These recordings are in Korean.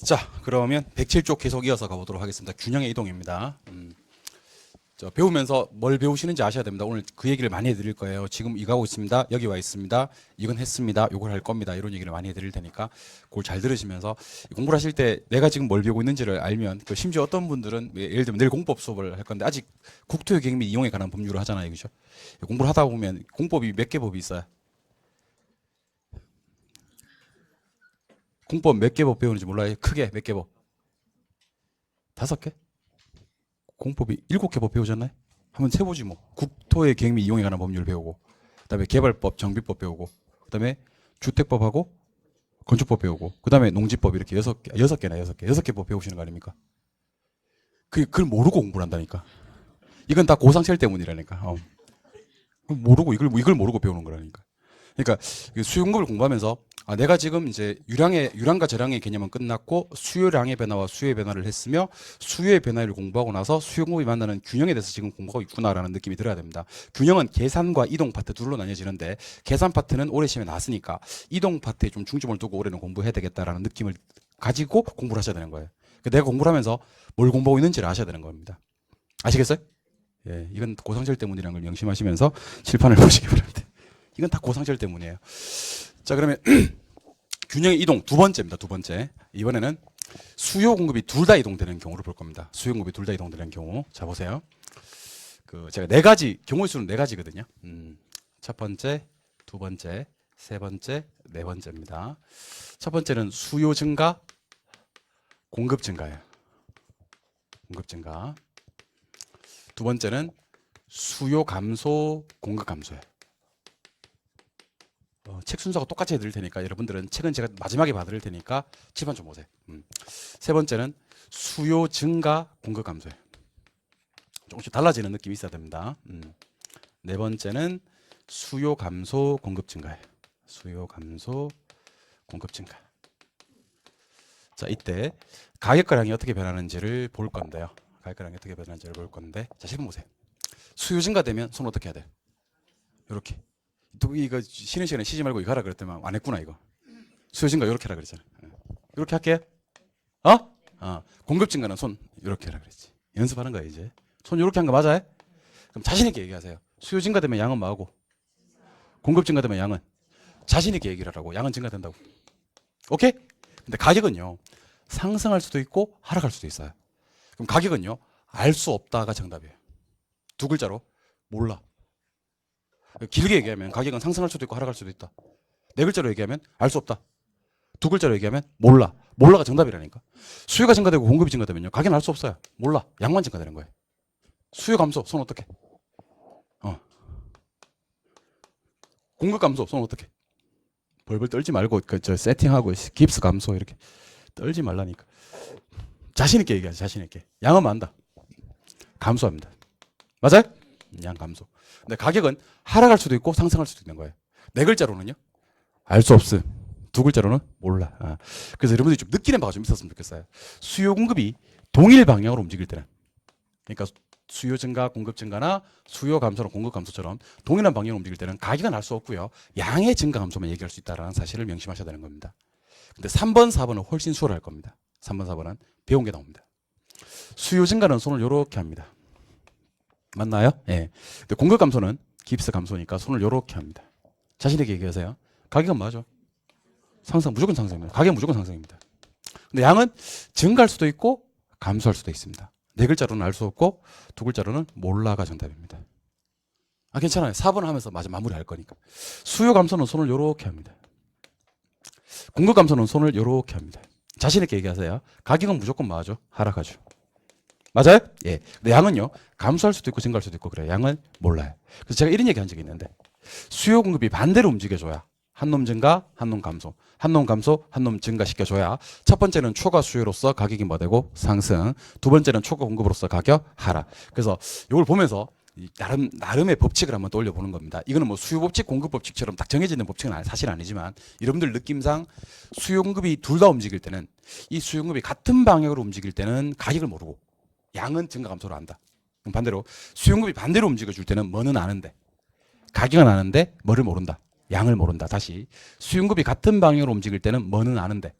자, 그러면 107쪽 계속 이어서 가보도록 하겠습니다. 균형의 이동입니다. 배우면서 뭘 배우시는지 아셔야 됩니다. 오늘 그 얘기를 많이 해드릴 거예요. 지금 이거 하고 있습니다. 여기 와 있습니다. 이건 했습니다. 이걸 할 겁니다. 이런 얘기를 많이 해드릴 테니까 그걸 잘 들으시면서 공부를 하실 때 내가 지금 뭘 배우고 있는지를 알면, 심지어 어떤 분들은 예를 들면 내일 공법 수업을 할 건데 아직 국토의 계획 및 이용에 관한 법률을 하잖아요. 그죠? 공부를 하다 보면 공법이 몇 개 법이 있어요. 공법 몇 개 법 배우는지 몰라요? 크게 몇 개 법? 5개? 공법이 7개 법 배우잖아요? 한번 세보지 뭐. 국토의 계획 및 이용에 관한 법률 배우고, 그다음에 개발법, 정비법 배우고, 그다음에 주택법하고 건축법 배우고, 그다음에 농지법 이렇게 6개, 6개나 6개, 6개 법 배우시는 거 아닙니까? 그걸 모르고 공부를 한다니까. 이건 다 고상철 때문이라니까. 모르고 이걸 모르고 배우는 거라니까. 그러니까 수요공급을 공부하면서 내가 지금 이제 유량과 저량의 개념은 끝났고 수요량의 변화와 수요의 변화를 했으며 수요의 변화를 공부하고 나서 수요공급이 만나는 균형에 대해서 지금 공부하고 있구나라는 느낌이 들어야 됩니다. 균형은 계산과 이동 파트 둘로 나뉘어지는데 계산 파트는 올해 시험에 나왔으니까 이동 파트에 좀 중점을 두고 올해는 공부해야 되겠다라는 느낌을 가지고 공부를 하셔야 되는 거예요. 그러니까 내가 공부를 하면서 뭘 공부하고 있는지를 아셔야 되는 겁니다. 아시겠어요? 예, 이건 고상철 때문이라는 걸 명심하시면서 칠판을 보시기 바랍니다. 이건 다 고상철 때문이에요. 자, 그러면 균형의 이동 두 번째입니다. 두 번째. 이번에는 수요 공급이 둘 다 이동되는 경우를 볼 겁니다. 수요 공급이 둘 다 이동되는 경우. 자, 보세요. 제가 네 가지, 경우의 수는 네 가지거든요. 첫 번째, 두 번째, 세 번째, 네 번째입니다. 첫 번째는 수요 증가, 공급 증가예요. 공급 증가. 두 번째는 수요 감소, 공급 감소예요. 책 순서가 똑같이 해드릴 테니까 여러분들은 책은 제가 마지막에 봐드릴 테니까 칠판 좀 보세요. 세 번째는 수요 증가, 공급 감소예요. 조금씩 달라지는 느낌이 있어야 됩니다. 네 번째는 수요 감소, 공급 증가예요. 수요 감소, 공급 증가. 자, 이때 가격가량이 어떻게 변하는지를 볼 건데요. 가격가량이 어떻게 변하는지를 볼 건데, 자, 실문 보세요. 수요 증가되면 손 어떻게 해야 돼요? 이렇게. 이거 쉬는 시간에 쉬지 말고 이거 하라 그랬더니 안 했구나. 이거 수요 증가 이렇게 하라 그랬잖아. 이렇게 할게. 공급 증가는 손 이렇게 하라 그랬지. 연습하는 거야. 이제 손 이렇게 한 거 맞아요? 그럼 자신 있게 얘기하세요. 수요 증가되면 양은 뭐하고, 공급 증가되면 양은 자신 있게 얘기를 하라고. 양은 증가된다고. 오케이? 근데 가격은요, 상승할 수도 있고 하락할 수도 있어요. 그럼 가격은요, 알 수 없다가 정답이에요. 두 글자로 몰라. 길게 얘기하면 가격은 상승할 수도 있고 하락할 수도 있다. 네 글자로 얘기하면 알 수 없다. 두 글자로 얘기하면 몰라. 몰라가 정답이라니까. 수요가 증가되고 공급이 증가되면요, 가격은 알 수 없어요. 몰라. 양만 증가되는 거예요. 수요 감소, 손 어떻게? 공급 감소, 손 어떻게? 벌벌 떨지 말고 세팅하고 깁스 감소 이렇게 떨지 말라니까. 자신 있게 얘기하지. 자신 있게. 양은 안다. 감소합니다. 맞아요? 양 감소. 근데 가격은 하락할 수도 있고 상승할 수도 있는 거예요. 네 글자로는요, 알 수 없음. 두 글자로는 몰라. 그래서 여러분들이 좀 느끼는 바가 좀 있었으면 좋겠어요. 수요 공급이 동일 방향으로 움직일 때는, 그러니까 수요 증가, 공급 증가나 수요 감소나 공급 감소처럼 동일한 방향으로 움직일 때는 가격은 알 수 없고요, 양의 증가 감소만 얘기할 수 있다는 사실을 명심하셔야 되는 겁니다. 근데 3번, 4번은 훨씬 수월할 겁니다. 3번, 4번은 배운 게 나옵니다. 수요 증가는 손을 이렇게 합니다. 맞나요? 예. 근데 공급 감소는 깁스 감소니까 손을 이렇게 합니다. 자신있게 얘기하세요. 가격은 맞아. 상승, 무조건 상승입니다. 가격은 무조건 상승입니다. 근데 양은 증가할 수도 있고 감소할 수도 있습니다. 네 글자로는 알 수 없고 두 글자로는 몰라가 정답입니다. 괜찮아요. 4번 하면서 마무리할 거니까. 수요 감소는 손을 이렇게 합니다. 공급 감소는 손을 이렇게 합니다. 자신있게 얘기하세요. 가격은 무조건 맞아. 하락하죠. 맞아요? 예. 근데 양은요, 감소할 수도 있고 증가할 수도 있고 그래요. 양은 몰라요. 그래서 제가 이런 얘기 한 적이 있는데, 수요 공급이 반대로 움직여줘야 한 놈 증가, 한 놈 감소, 한 놈 감소, 한 놈 증가 시켜줘야 첫 번째는 초과 수요로서 가격이 뭐 되고 상승, 두 번째는 초과 공급으로서 가격 하락. 그래서 이걸 보면서 나름의 법칙을 한번 떠올려 보는 겁니다. 이거는 뭐 수요 법칙, 공급 법칙처럼 딱 정해져 있는 법칙은 사실 아니지만, 여러분들 느낌상 수요 공급이 둘 다 움직일 때는, 이 수요 공급이 같은 방향으로 움직일 때는 가격을 모르고 양은 증가 감소를 한다. 반대로 수요공급이 반대로 움직여줄 때는 뭐는 아는데, 가격은 아는데 뭐를 모른다. 양을 모른다. 다시 수요공급이 같은 방향으로 움직일 때는 뭐는 아는데,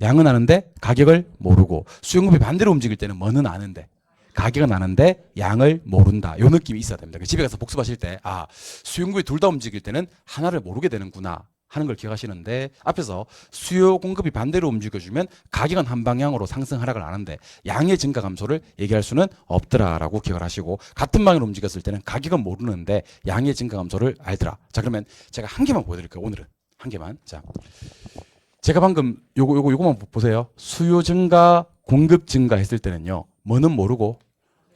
양은 아는데 가격을 모르고 수요공급이 반대로 움직일 때는 뭐는 아는데 가격은 아는데 양을 모른다. 요 느낌이 있어야 됩니다. 집에 가서 복습하실 때 수요공급이 둘 다 움직일 때는 하나를 모르게 되는구나 하는 걸 기억하시는데 앞에서 수요 공급이 반대로 움직여주면 가격은 한 방향으로 상승 하락을 아는데 양의 증가 감소를 얘기할 수는 없더라라고 기억을 하시고 같은 방향으로 움직였을 때는 가격은 모르는데 양의 증가 감소를 알더라. 자 그러면 제가 한 개만 보여드릴게요. 오늘은 한 개만. 자 제가 방금 요거만 보세요. 수요 증가, 공급 증가 했을 때는요. 뭐는 모르고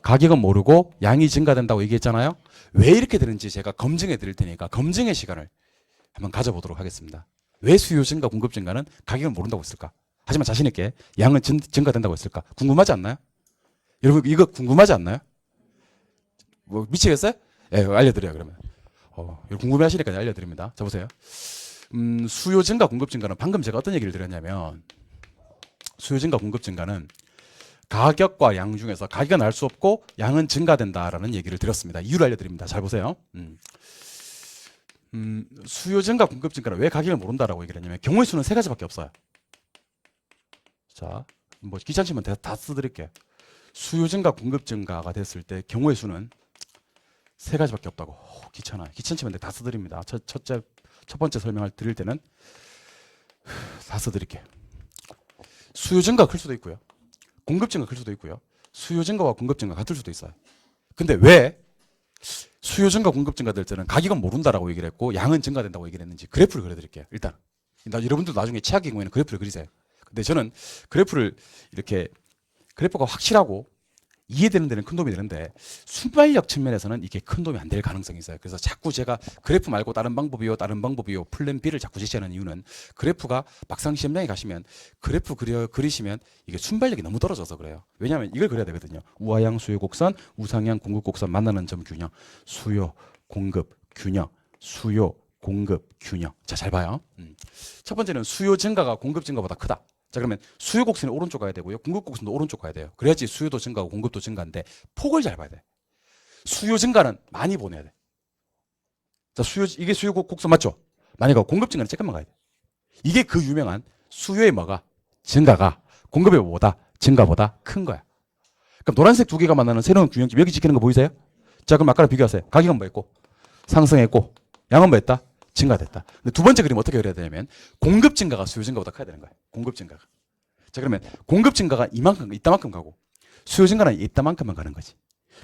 가격은 모르고 양이 증가된다고 얘기했잖아요. 왜 이렇게 되는지 제가 검증해 드릴 테니까 검증의 시간을 한번 가져보도록 하겠습니다. 왜 수요 증가, 공급 증가는 가격은 모른다고 했을까? 하지만 자신 있게 양은 증가된다고 했을까? 궁금하지 않나요? 여러분 이거 궁금하지 않나요? 뭐 미치겠어요? 예, 알려드려요 그러면. 궁금해하시니까 알려드립니다. 자 보세요. 수요 증가, 공급 증가는 방금 제가 어떤 얘기를 드렸냐면 수요 증가, 공급 증가는 가격과 양 중에서 가격은 알 수 없고 양은 증가된다라는 얘기를 드렸습니다. 이유를 알려드립니다. 잘 보세요. 수요 증가, 공급 증가는 왜 가격을 모른다라고 얘기를 했냐면 경우의 수는 세 가지밖에 없어요. 자, 뭐 귀찮지만 다 써드릴게요. 수요 증가, 공급 증가가 됐을 때 경우의 수는 세 가지밖에 없다고. 귀찮아요. 귀찮지만 다 써드립니다. 첫 번째 설명을 드릴 때는 다 써드릴게요. 수요 증가가 클 수도 있고요. 공급 증가가 클 수도 있고요. 수요 증가와 공급 증가가 같을 수도 있어요. 근데 왜 수요 증가, 공급 증가 될 때는 가격은 모른다라고 얘기를 했고 양은 증가된다고 얘기를 했는지 그래프를 그려드릴게요. 일단 여러분들 나중에 최악의 경우에는 그래프를 그리세요. 근데 저는 그래프를 이렇게 그래프가 확실하고 이해되는 데는 큰 도움이 되는데 순발력 측면에서는 이게 큰 도움이 안 될 가능성이 있어요. 그래서 자꾸 제가 그래프 말고 다른 방법이요 플랜 B를 자꾸 제시하는 이유는 그래프가 막상 시험장에 가시면 그래프 그리시면 이게 순발력이 너무 떨어져서 그래요. 왜냐하면 이걸 그려야 되거든요. 우하향 수요 곡선, 우상향 공급 곡선 만나는 점 균형, 수요 공급 균형, 수요 공급 균형. 자, 잘 봐요. 첫 번째는 수요 증가가 공급 증가보다 크다. 자 그러면 수요 곡선이 오른쪽 가야 되고요. 공급 곡선도 오른쪽 가야 돼요. 그래야지 수요도 증가하고 공급도 증가인데 폭을 잘 봐야 돼. 수요 증가는 많이 보내야 돼. 자 이게 수요 곡선 맞죠? 많이 가고 공급 증가는 조금만 가야 돼. 이게 그 유명한 수요의 뭐가? 증가가 공급의 뭐보다 증가보다 큰 거야. 그럼 노란색 두 개가 만나는 새로운 균형점 여기 찍히는 거 보이세요? 자 그럼 아까랑 비교하세요. 가격은 뭐 했고? 상승했고 양은 뭐 했다? 증가됐다. 근데 두 번째 그림 어떻게 그려야 되냐면 공급 증가가 수요 증가보다 커야 되는 거예요. 공급 증가가. 자 그러면 공급 증가가 이따만큼 가고 수요 증가는 이따만큼만 가는 거지.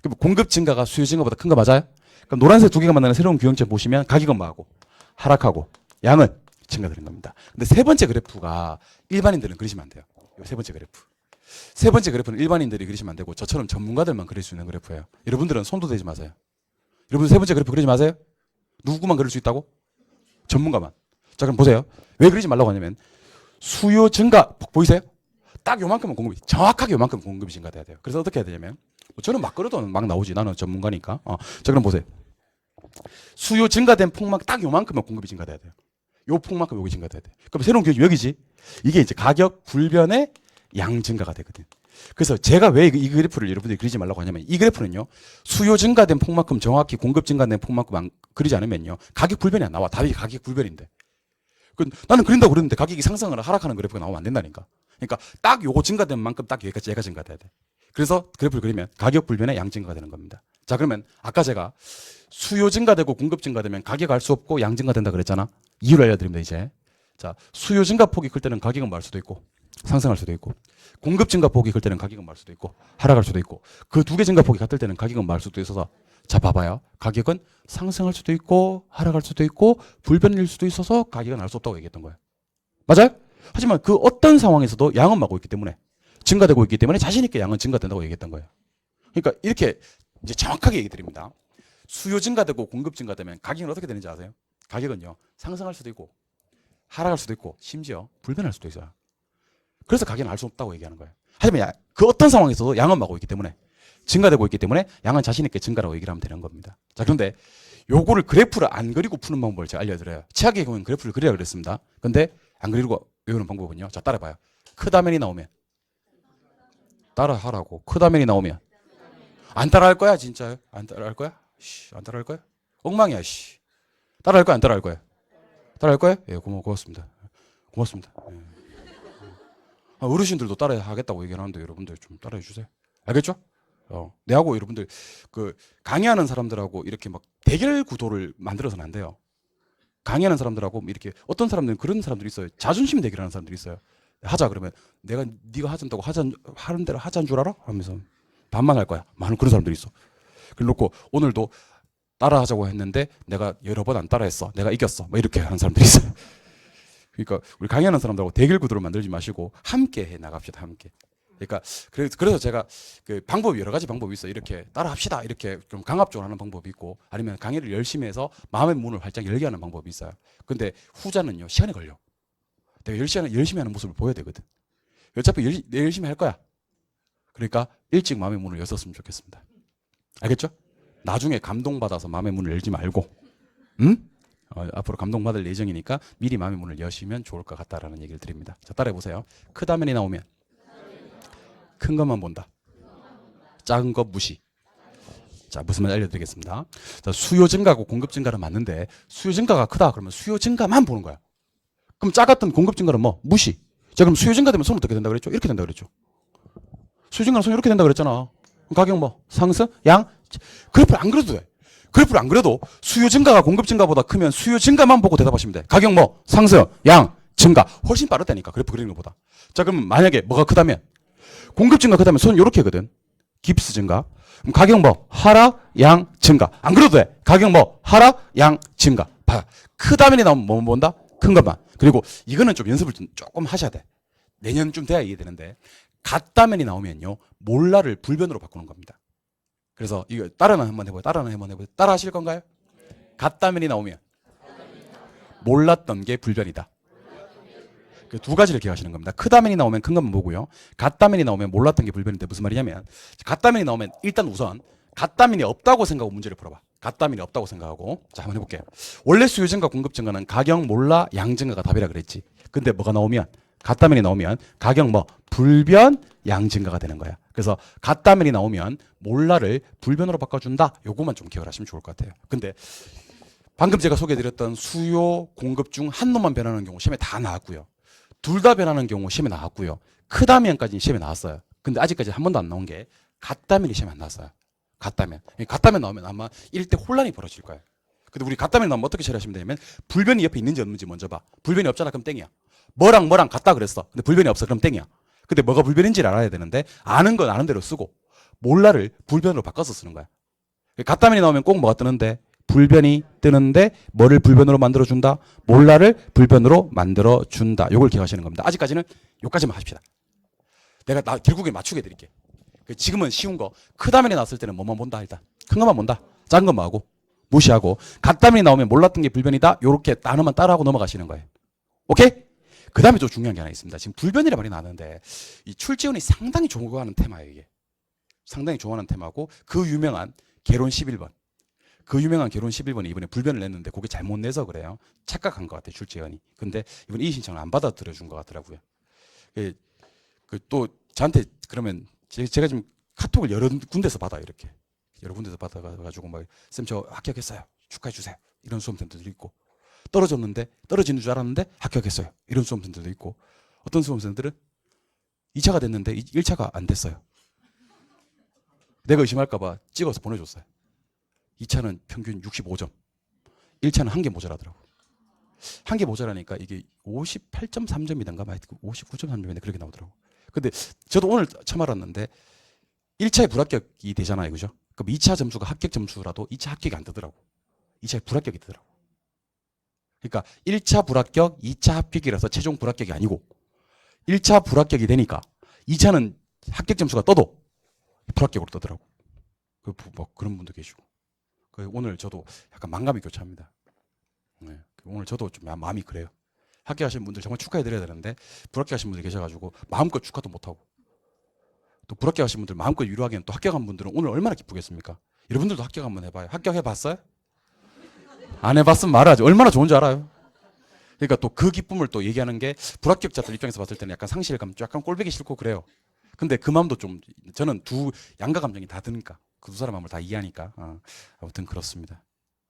그럼 공급 증가가 수요 증가보다 큰 거 맞아요? 그럼 노란색 두 개가 만나는 새로운 균형점 보시면 가격은 뭐하고 하락하고 양은 증가되는 겁니다. 근데 세 번째 그래프가 일반인들은 그리시면 안 돼요. 이 세 번째 그래프. 세 번째 그래프는 일반인들이 그리시면 안 되고 저처럼 전문가들만 그릴 수 있는 그래프예요. 여러분들은 손도 대지 마세요. 여러분 세 번째 그래프 그리지 마세요. 누구만 그릴 수 있다고? 전문가만. 자 그럼 보세요. 왜 그러지 말라고 하냐면 수요 증가 보이세요? 딱 요만큼은 공급이 정확하게 요만큼 공급이 증가돼야 돼요. 그래서 어떻게 해야 되냐면 저는 막 그려도 막 나오지. 나는 전문가니까. 자 그럼 보세요. 수요 증가된 폭만 딱 요만큼은 공급이 증가돼야 돼요. 요 폭만큼 여기 증가돼야 돼. 그럼 새로운 기준이 여기지. 이게 이제 가격 불변의 양 증가가 되거든. 그래서 제가 왜 이 그래프를 여러분들이 그리지 말라고 하냐면 이 그래프는요. 수요 증가된 폭만큼 정확히 공급 증가된 폭만큼 그리지 않으면요. 가격 불변이 안 나와. 답이 가격 불변인데. 나는 그린다고 그랬는데 가격이 상승을 하락하는 그래프가 나오면 안 된다니까. 그러니까 딱 요거 증가된 만큼 딱 여기까지 얘가 증가돼야 돼. 그래서 그래프를 그리면 가격 불변의 양 증가가 되는 겁니다. 자 그러면 아까 제가 수요 증가되고 공급 증가되면 가격 알 수 없고 양 증가된다 그랬잖아. 이유를 알려드립니다 이제. 자 수요 증가 폭이 클 때는 가격은 말 수도 있고 상승할 수도 있고 공급 증가 폭이 클 때는 가격은 말 수도 있고 하락할 수도 있고 그 두 개 증가 폭이 같을 때는 가격은 말 수도 있어서 자 봐봐요. 가격은 상승할 수도 있고 하락할 수도 있고 불변일 수도 있어서 가격은 알 수 없다고 얘기했던 거예요. 맞아요? 하지만 그 어떤 상황에서도 양은 막고 있기 때문에 증가되고 있기 때문에 자신 있게 양은 증가된다고 얘기했던 거예요. 그러니까 이렇게 이제 정확하게 얘기 드립니다. 수요 증가되고 공급 증가되면 가격은 어떻게 되는지 아세요? 가격은요 상승할 수도 있고 하락할 수도 있고 심지어 불변할 수도 있어요. 그래서 가격은 알 수 없다고 얘기하는 거예요. 하지만 그 어떤 상황에서도 양은 막고 있기 때문에 증가되고 있기 때문에 양은 자신 있게 증가라고 얘기를 하면 되는 겁니다. 자 그런데 요거를 그래프를 안 그리고 푸는 방법을 제가 알려드려요. 최악의 경우는 그래프를 그리라 그랬습니다. 근데 안 그리고 외우는 방법은요. 자 따라봐요. 크다면이 나오면 따라하라고. 크다면이 나오면 안 따라할 거야 진짜요? 안 따라할 거야? 안 따라할 거야? 엉망이야. 따라할 거야 안 따라할 거야? 따라할 거야? 예 고맙습니다. 고맙습니다. 예. 어르신들도 따라 하겠다고 얘기하는데 여러분들 좀 따라해 주세요. 알겠죠? 내하고 여러분들 그 강의하는 사람들하고 이렇게 막 대결 구도를 만들어서는 안 돼요. 강의하는 사람들하고 이렇게 어떤 사람들은 그런 사람들이 있어요. 자존심 대결하는 사람들이 있어요. 하자 그러면 내가 네가 하자고 하는 대로 하자는 줄 알아? 하면서 반말할 거야. 많은 그런 사람들이 있어. 그래놓고 오늘도 따라하자고 했는데 내가 여러 번 안 따라했어. 내가 이겼어. 뭐 이렇게 하는 사람들이 있어요. 그러니까 우리 강의하는 사람들하고 대결 구도를 만들지 마시고 함께 해 나갑시다. 함께. 그러니까 그래서 제가 그 방법이 여러 가지 방법이 있어요. 이렇게 따라합시다. 이렇게 좀 강압적으로 하는 방법이 있고 아니면 강의를 열심히 해서 마음의 문을 활짝 열게 하는 방법이 있어요. 근데 후자는요 시간이 걸려. 내가 열심히 하는 모습을 보여야 되거든. 어차피 열심히 할 거야. 그러니까 일찍 마음의 문을 열었으면 좋겠습니다. 알겠죠? 나중에 감동받아서 마음의 문을 열지 말고, 응? 앞으로 감동받을 예정이니까 미리 마음의 문을 여시면 좋을 것 같다라는 얘기를 드립니다. 자, 따라해보세요. 크다면이 나오면 큰 것만 본다. 작은 것 무시. 자, 무슨 말인지 알려드리겠습니다. 자, 수요 증가하고 공급 증가는 맞는데 수요 증가가 크다 그러면 수요 증가만 보는 거야. 그럼 작았던 공급 증가는 뭐? 무시. 자, 그럼 수요 증가되면 손 어떻게 된다 그랬죠? 이렇게 된다 그랬죠. 수요 증가는 손 이렇게 된다 그랬잖아. 가격 뭐? 상승? 양? 그래프를 안 그려도 돼. 그래프를 안 그려도 수요 증가가 공급 증가보다 크면 수요 증가만 보고 대답하시면 돼. 가격 뭐? 상승, 양, 증가. 훨씬 빠르다니까. 그래프 그리는 것보다. 자, 그럼 만약에 뭐가 크다면? 공급 증가 크다면 손 이렇게 하거든. 깁스 증가. 그럼 가격 뭐? 하락, 양, 증가. 안 그려도 돼. 가격 뭐? 하락, 양, 증가. 봐. 크다면이 나오면 뭐 본다? 큰 것만. 그리고 이거는 좀 연습을 좀 조금 하셔야 돼. 내년쯤 돼야 이해되는데 같다면이 나오면요. 몰라를 불변으로 바꾸는 겁니다. 그래서 이거 따라는 한번 해보세요. 따라 하실 건가요? 같다면이 나오면 몰랐던 게 불변이다. 그 두 가지를 기억하시는 겁니다. 크다면이 나오면 큰 것만 보고요. 같다면이 나오면 몰랐던 게 불변인데 무슨 말이냐면 같다면이 나오면 일단 우선 같다면이 없다고 생각하고 문제를 풀어봐. 같다면이 없다고 생각하고 자 한번 해볼게요. 원래 수요 증가 공급 증가는 가격 몰라 양 증가가 답이라 그랬지. 근데 뭐가 나오면 같다면이 나오면 가격 뭐 불변 양 증가가 되는 거야. 그래서 같다면이 나오면 몰라를 불변으로 바꿔준다. 요거만 좀 기억을 하시면 좋을 것 같아요. 근데 방금 제가 소개해드렸던 수요 공급 중 한 놈만 변하는 경우 시험에 다 나왔고요. 둘 다 변하는 경우 시험에 나왔고요. 크다면까지 시험에 나왔어요. 근데 아직까지 한 번도 안 나온 게 같다면이 시험에 안 나왔어요. 같다면 나오면 아마 이럴 때 혼란이 벌어질 거예요. 근데 우리 같다면 나오면 어떻게 처리하시면 되냐면 불변이 옆에 있는지 없는지 먼저 봐. 불변이 없잖아. 그럼 땡이야. 뭐랑 같다 그랬어. 근데 불변이 없어. 그럼 땡이야. 근데 뭐가 불변인지를 알아야 되는데 아는 건 아는 대로 쓰고 몰라를 불변으로 바꿔서 쓰는 거야. 같다면이 나오면 꼭 뭐가 뜨는데 불변이 뜨는데 뭐를 불변으로 만들어준다? 몰라를 불변으로 만들어준다. 요걸 기억하시는 겁니다. 아직까지는 요까지만 하십시다. 내가 결국에 맞추게 해드릴게. 지금은 쉬운 거. 크다면이 나왔을 때는 뭐만 본다 일단. 큰 것만 본다. 작은 것만 하고 무시하고 같다면이 나오면 몰랐던 게 불변이다. 요렇게 단어만 따라하고 넘어가시는 거예요. 오케이? 그 다음에 또 중요한 게 하나 있습니다. 지금 불변이라 말이 나는데 이 출제원이 상당히 좋아하는 테마예요. 이게. 상당히 좋아하는 테마고 그 유명한 개론 11번. 그 유명한 개론 11번이 이번에 불변을 냈는데 그게 잘못 내서 그래요. 착각한 것 같아요. 출제원이. 근데 이번에 이 신청을 안 받아들여 준 것 같더라고요. 또 저한테 그러면 제가 지금 카톡을 여러 군데서 받아요. 이렇게. 여러 군데서 받아가지고 막 쌤 저 합격했어요. 축하해 주세요. 이런 수험생들도 있고 떨어졌는데 떨어지는 줄 알았는데 합격했어요. 이런 수험생들도 있고 어떤 수험생들은 2차가 됐는데 1차가 안 됐어요. 내가 의심할까 봐 찍어서 보내줬어요. 2차는 평균 65점. 1차는 한 개 모자라더라고. 한 개 모자라니까 이게 58.3점이던가 59.3점인데 그렇게 나오더라고. 근데 저도 오늘 처음 알았는데 1차에 불합격이 되잖아요. 그죠? 그럼 2차 점수가 합격 점수라도 2차 합격이 안 뜨더라고. 2차에 불합격이 뜨더라고. 그러니까 1차 불합격, 2차 합격이라서 최종 불합격이 아니고 1차 불합격이 되니까 2차는 합격 점수가 떠도 불합격으로 뜨더라고. 뭐 그런 분도 계시고. 오늘 저도 약간 만감이 교차합니다. 네. 오늘 저도 좀 마음이 그래요. 합격하신 분들 정말 축하해드려야 되는데 불합격하신 분들 계셔가지고 마음껏 축하도 못하고 또 불합격하신 분들 마음껏 위로하기엔 또 합격한 분들은 오늘 얼마나 기쁘겠습니까? 여러분들도 합격 한번 해봐요. 합격해봤어요? 안 해봤으면 말하지. 얼마나 좋은지 알아요? 그러니까 또 그 기쁨을 또 얘기하는 게 불합격자들 입장에서 봤을 때는 약간 상실감, 약간 꼴보기 싫고 그래요. 근데 그 마음도 좀 저는 두 양가 감정이 다 드니까 그 두 사람 마음을 다 이해하니까 아무튼 그렇습니다.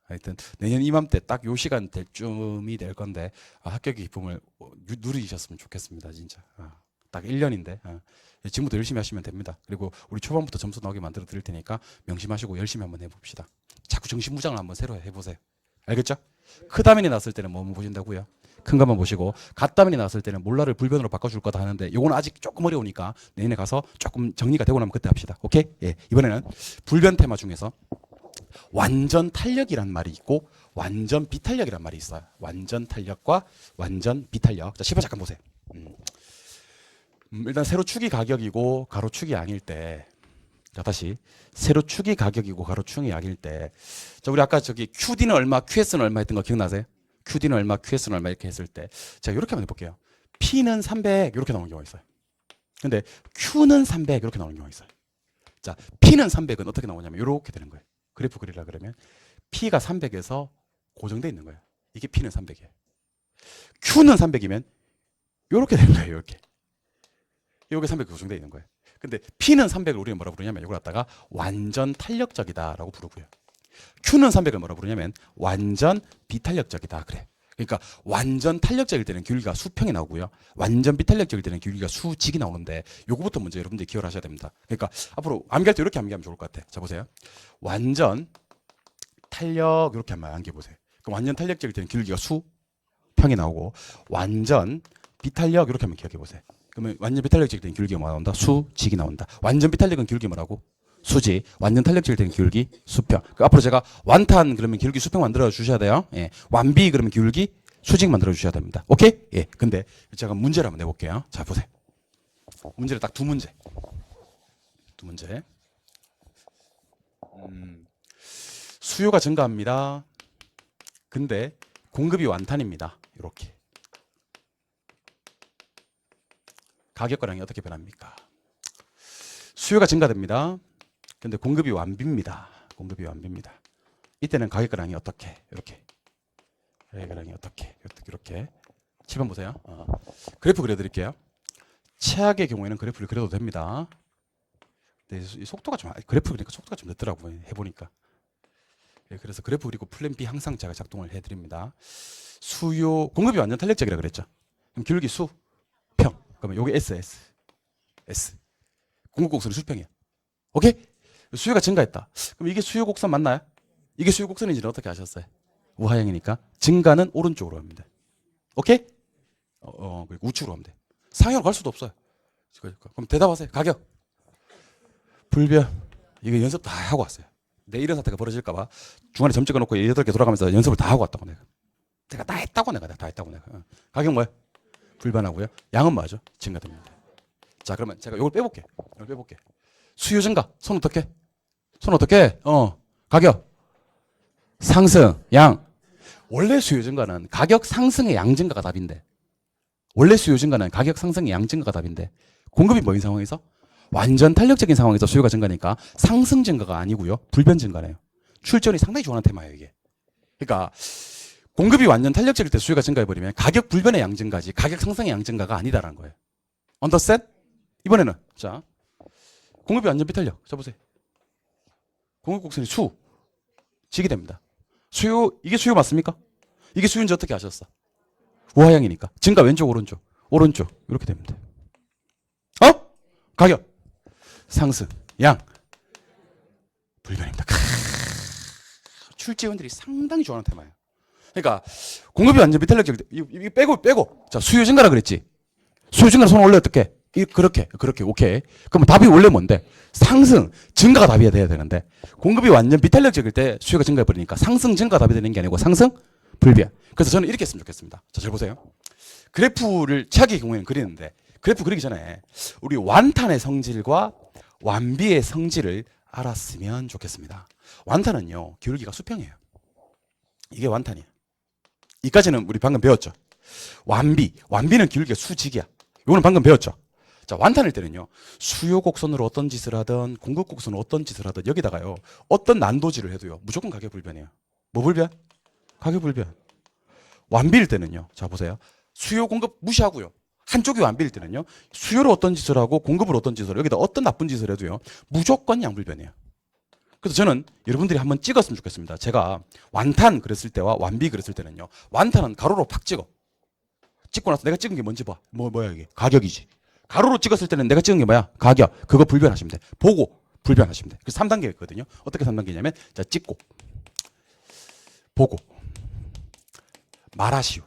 하여튼 내년 이맘때 딱 요 시간 될 쯤이 될 건데 합격의 기쁨을 누리셨으면 좋겠습니다. 진짜 딱 1년인데 지금부터 열심히 하시면 됩니다. 그리고 우리 초반부터 점수 나오게 만들어 드릴 테니까 명심하시고 열심히 한번 해봅시다. 자꾸 정신무장을 한번 새로 해보세요. 알겠죠? 크다면이 났을 때는 뭐 보신다고요? 큰 것만 보시고 갓다면이 났을 때는 몰라를 불변으로 바꿔줄 거다 하는데 요거는 아직 조금 어려우니까 내년에 가서 조금 정리가 되고 나면 그때 합시다. 오케이? 예. 이번에는 불변 테마 중에서 완전 탄력이란 말이 있고 완전 비탄력이란 말이 있어요. 완전 탄력과 완전 비탄력. 자, 10번 잠깐 보세요. 일단 세로축이 가격이고 가로축이 양일 때, 자 다시 세로축이 가격이고 가로축이 양일 때, 자 우리 아까 저기 QD는 얼마, QS는 얼마 했던 거 기억나세요? QD는 얼마, QS는 얼마 이렇게 했을 때, 제가 이렇게 한번 해볼게요. P는 300 이렇게 나오는 경우가 있어요. 근데 Q는 300 이렇게 나오는 경우가 있어요. 자 P는 300은 어떻게 나오냐면 이렇게 되는 거예요. 그래프 그리라 그러면 P가 300에서 고정되어 있는 거예요. 이게 P는 300이에요. Q는 300이면 이렇게 되는 거예요. 이렇게. 이게 300 고정되어 있는 거예요. 근데 P는 300을 우리는 뭐라고 부르냐면 이걸 갖다가 완전 탄력적이다라고 부르고요. Q는 300을 뭐라고 부르냐면 완전 비탄력적이다 그래. 그러니까 완전 탄력적일 때는 기울기가 수평이 나오고요. 완전 비탄력적일 때는 기울기가 수직이 나오는데 요거부터 먼저 여러분들이 기억을 하셔야 됩니다. 그러니까 앞으로 암기할 때 이렇게 암기하면 좋을 것 같아. 자 보세요. 완전 탄력 이렇게 한번 암기해 보세요. 그럼 완전 탄력적일 때는 기울기가 수평이 나오고 완전 비탄력 이렇게 한번 기억해 보세요. 그러면 완전 비탄력적일 때는 기울기가 뭐 나온다? 수직이 나온다. 완전 비탄력은 기울기 뭐라고? 수직. 완전 탄력적일 때는 기울기 수평. 그 앞으로 제가 완탄 그러면 기울기 수평 만들어 주셔야 돼요. 예. 완비 그러면 기울기 수직 만들어 주셔야 됩니다. 오케이? 예. 근데 제가 문제를 한번 내볼게요. 자 보세요. 문제를 딱 두 문제. 두 문제. 수요가 증가합니다. 근데 공급이 완탄입니다. 이렇게. 가격과량이 어떻게 변합니까? 수요가 증가됩니다. 근데 공급이 완비입니다. 공급이 완비입니다. 이때는 가격과량이 어떻게? 이렇게. 가격과량이 어떻게? 이렇게. 7번 보세요. 그래프 그려드릴게요. 최악의 경우에는 그래프를 그려도 됩니다. 근데 이 속도가 좀 그래프 그리니까 속도가 좀 늦더라고요. 해보니까. 그래서 그래프 그리고 플랜 B 항상 제가 작동을 해드립니다. 수요 공급이 완전 탄력적이라 그랬죠. 그럼 기울기 수 평. 그러면 요게 S. 공급 곡선이 수평이야. 오케이? 수요가 증가했다. 그럼 이게 수요 곡선 맞나요? 이게 수요 곡선인지는 어떻게 아셨어요? 우하형이니까 증가는 오른쪽으로 합니다. 오케이? 우측으로 하면 돼. 상향으로 갈 수도 없어요. 그럼 대답하세요. 가격. 불변. 이거 연습 다 하고 왔어요. 내 이런 사태가 벌어질까봐 중간에 점 찍어놓고 8개 돌아가면서 연습을 다 하고 왔다고 내가 다 했다고 내가. 가격 뭐야? 불변하고요. 양은 뭐죠? 증가됩니다. 자 그러면 제가 이걸 빼볼게. 수요 증가. 손 어떻게? 가격 상승 양. 원래 수요 증가는 가격 상승의 양 증가가 답인데. 공급이 뭐인 상황에서? 완전 탄력적인 상황에서 수요가 증가니까 상승 증가가 아니고요. 불변 증가네요. 출전이 상당히 좋아하는 테마예요, 이게. 그러니까 공급이 완전 탄력적일 때 수요가 증가해버리면 가격 불변의 양 증가지 가격 상승의 양 증가가 아니다라는 거예요. 언더스탠? 이번에는 자 공급이 완전 비탄력. 자 보세요. 공급 곡선이 수직이 됩니다. 수요 이게 수요 맞습니까? 이게 수요인지 어떻게 아셨어? 우하향이니까 증가 왼쪽 오른쪽 이렇게 됩니다. 가격 상승 양 불변입니다. 출제원들이 상당히 좋아하는 테마예요. 그러니까 공급이 완전 비탄력적 이거 빼고 자 수요 증가라 그랬지. 수요 증가 손 올려 어떻게? 그렇게 오케이. 그럼 답이 원래 뭔데? 상승 증가가 답이 돼야 되는데 공급이 완전 비탄력적일 때 수요가 증가해 버리니까 상승 증가 답이 되는 게 아니고 상승 불변. 그래서 저는 이렇게 했으면 좋겠습니다. 자 잘 보세요. 그래프를 최악의 경우에는 그리는데 그래프 그리기 전에 우리 완탄의 성질과 완비의 성질을 알았으면 좋겠습니다. 완탄은요 기울기가 수평이에요. 이게 완탄이에요. 이까지는 우리 방금 배웠죠. 완비는 기울기가 수직이야. 이거는 방금 배웠죠. 자 완탄일 때는요 수요 곡선으로 어떤 짓을 하든 공급 곡선으로 어떤 짓을 하든 여기다가요 어떤 난도질을 해도요 무조건 가격 불변이에요. 뭐 불변? 가격 불변. 완비일 때는요 자 보세요. 수요 공급 무시하고요. 한쪽이 완비일 때는요 수요로 어떤 짓을 하고 공급으로 어떤 짓을 하고 여기다 어떤 나쁜 짓을 해도요 무조건 양불변이에요. 그래서 저는 여러분들이 한번 찍었으면 좋겠습니다. 제가 완탄 그랬을 때와 완비 그랬을 때는요 완탄은 가로로 팍 찍고 나서 내가 찍은 게 뭔지 봐. 뭐야 이게? 가격이지. 가로로 찍었을 때는 내가 찍은 게 뭐야? 가격. 그거 불변하시면 돼. 보고 불변하시면 돼. 그래서 3단계였거든요. 어떻게 3단계냐면 자, 찍고 보고 말하시오.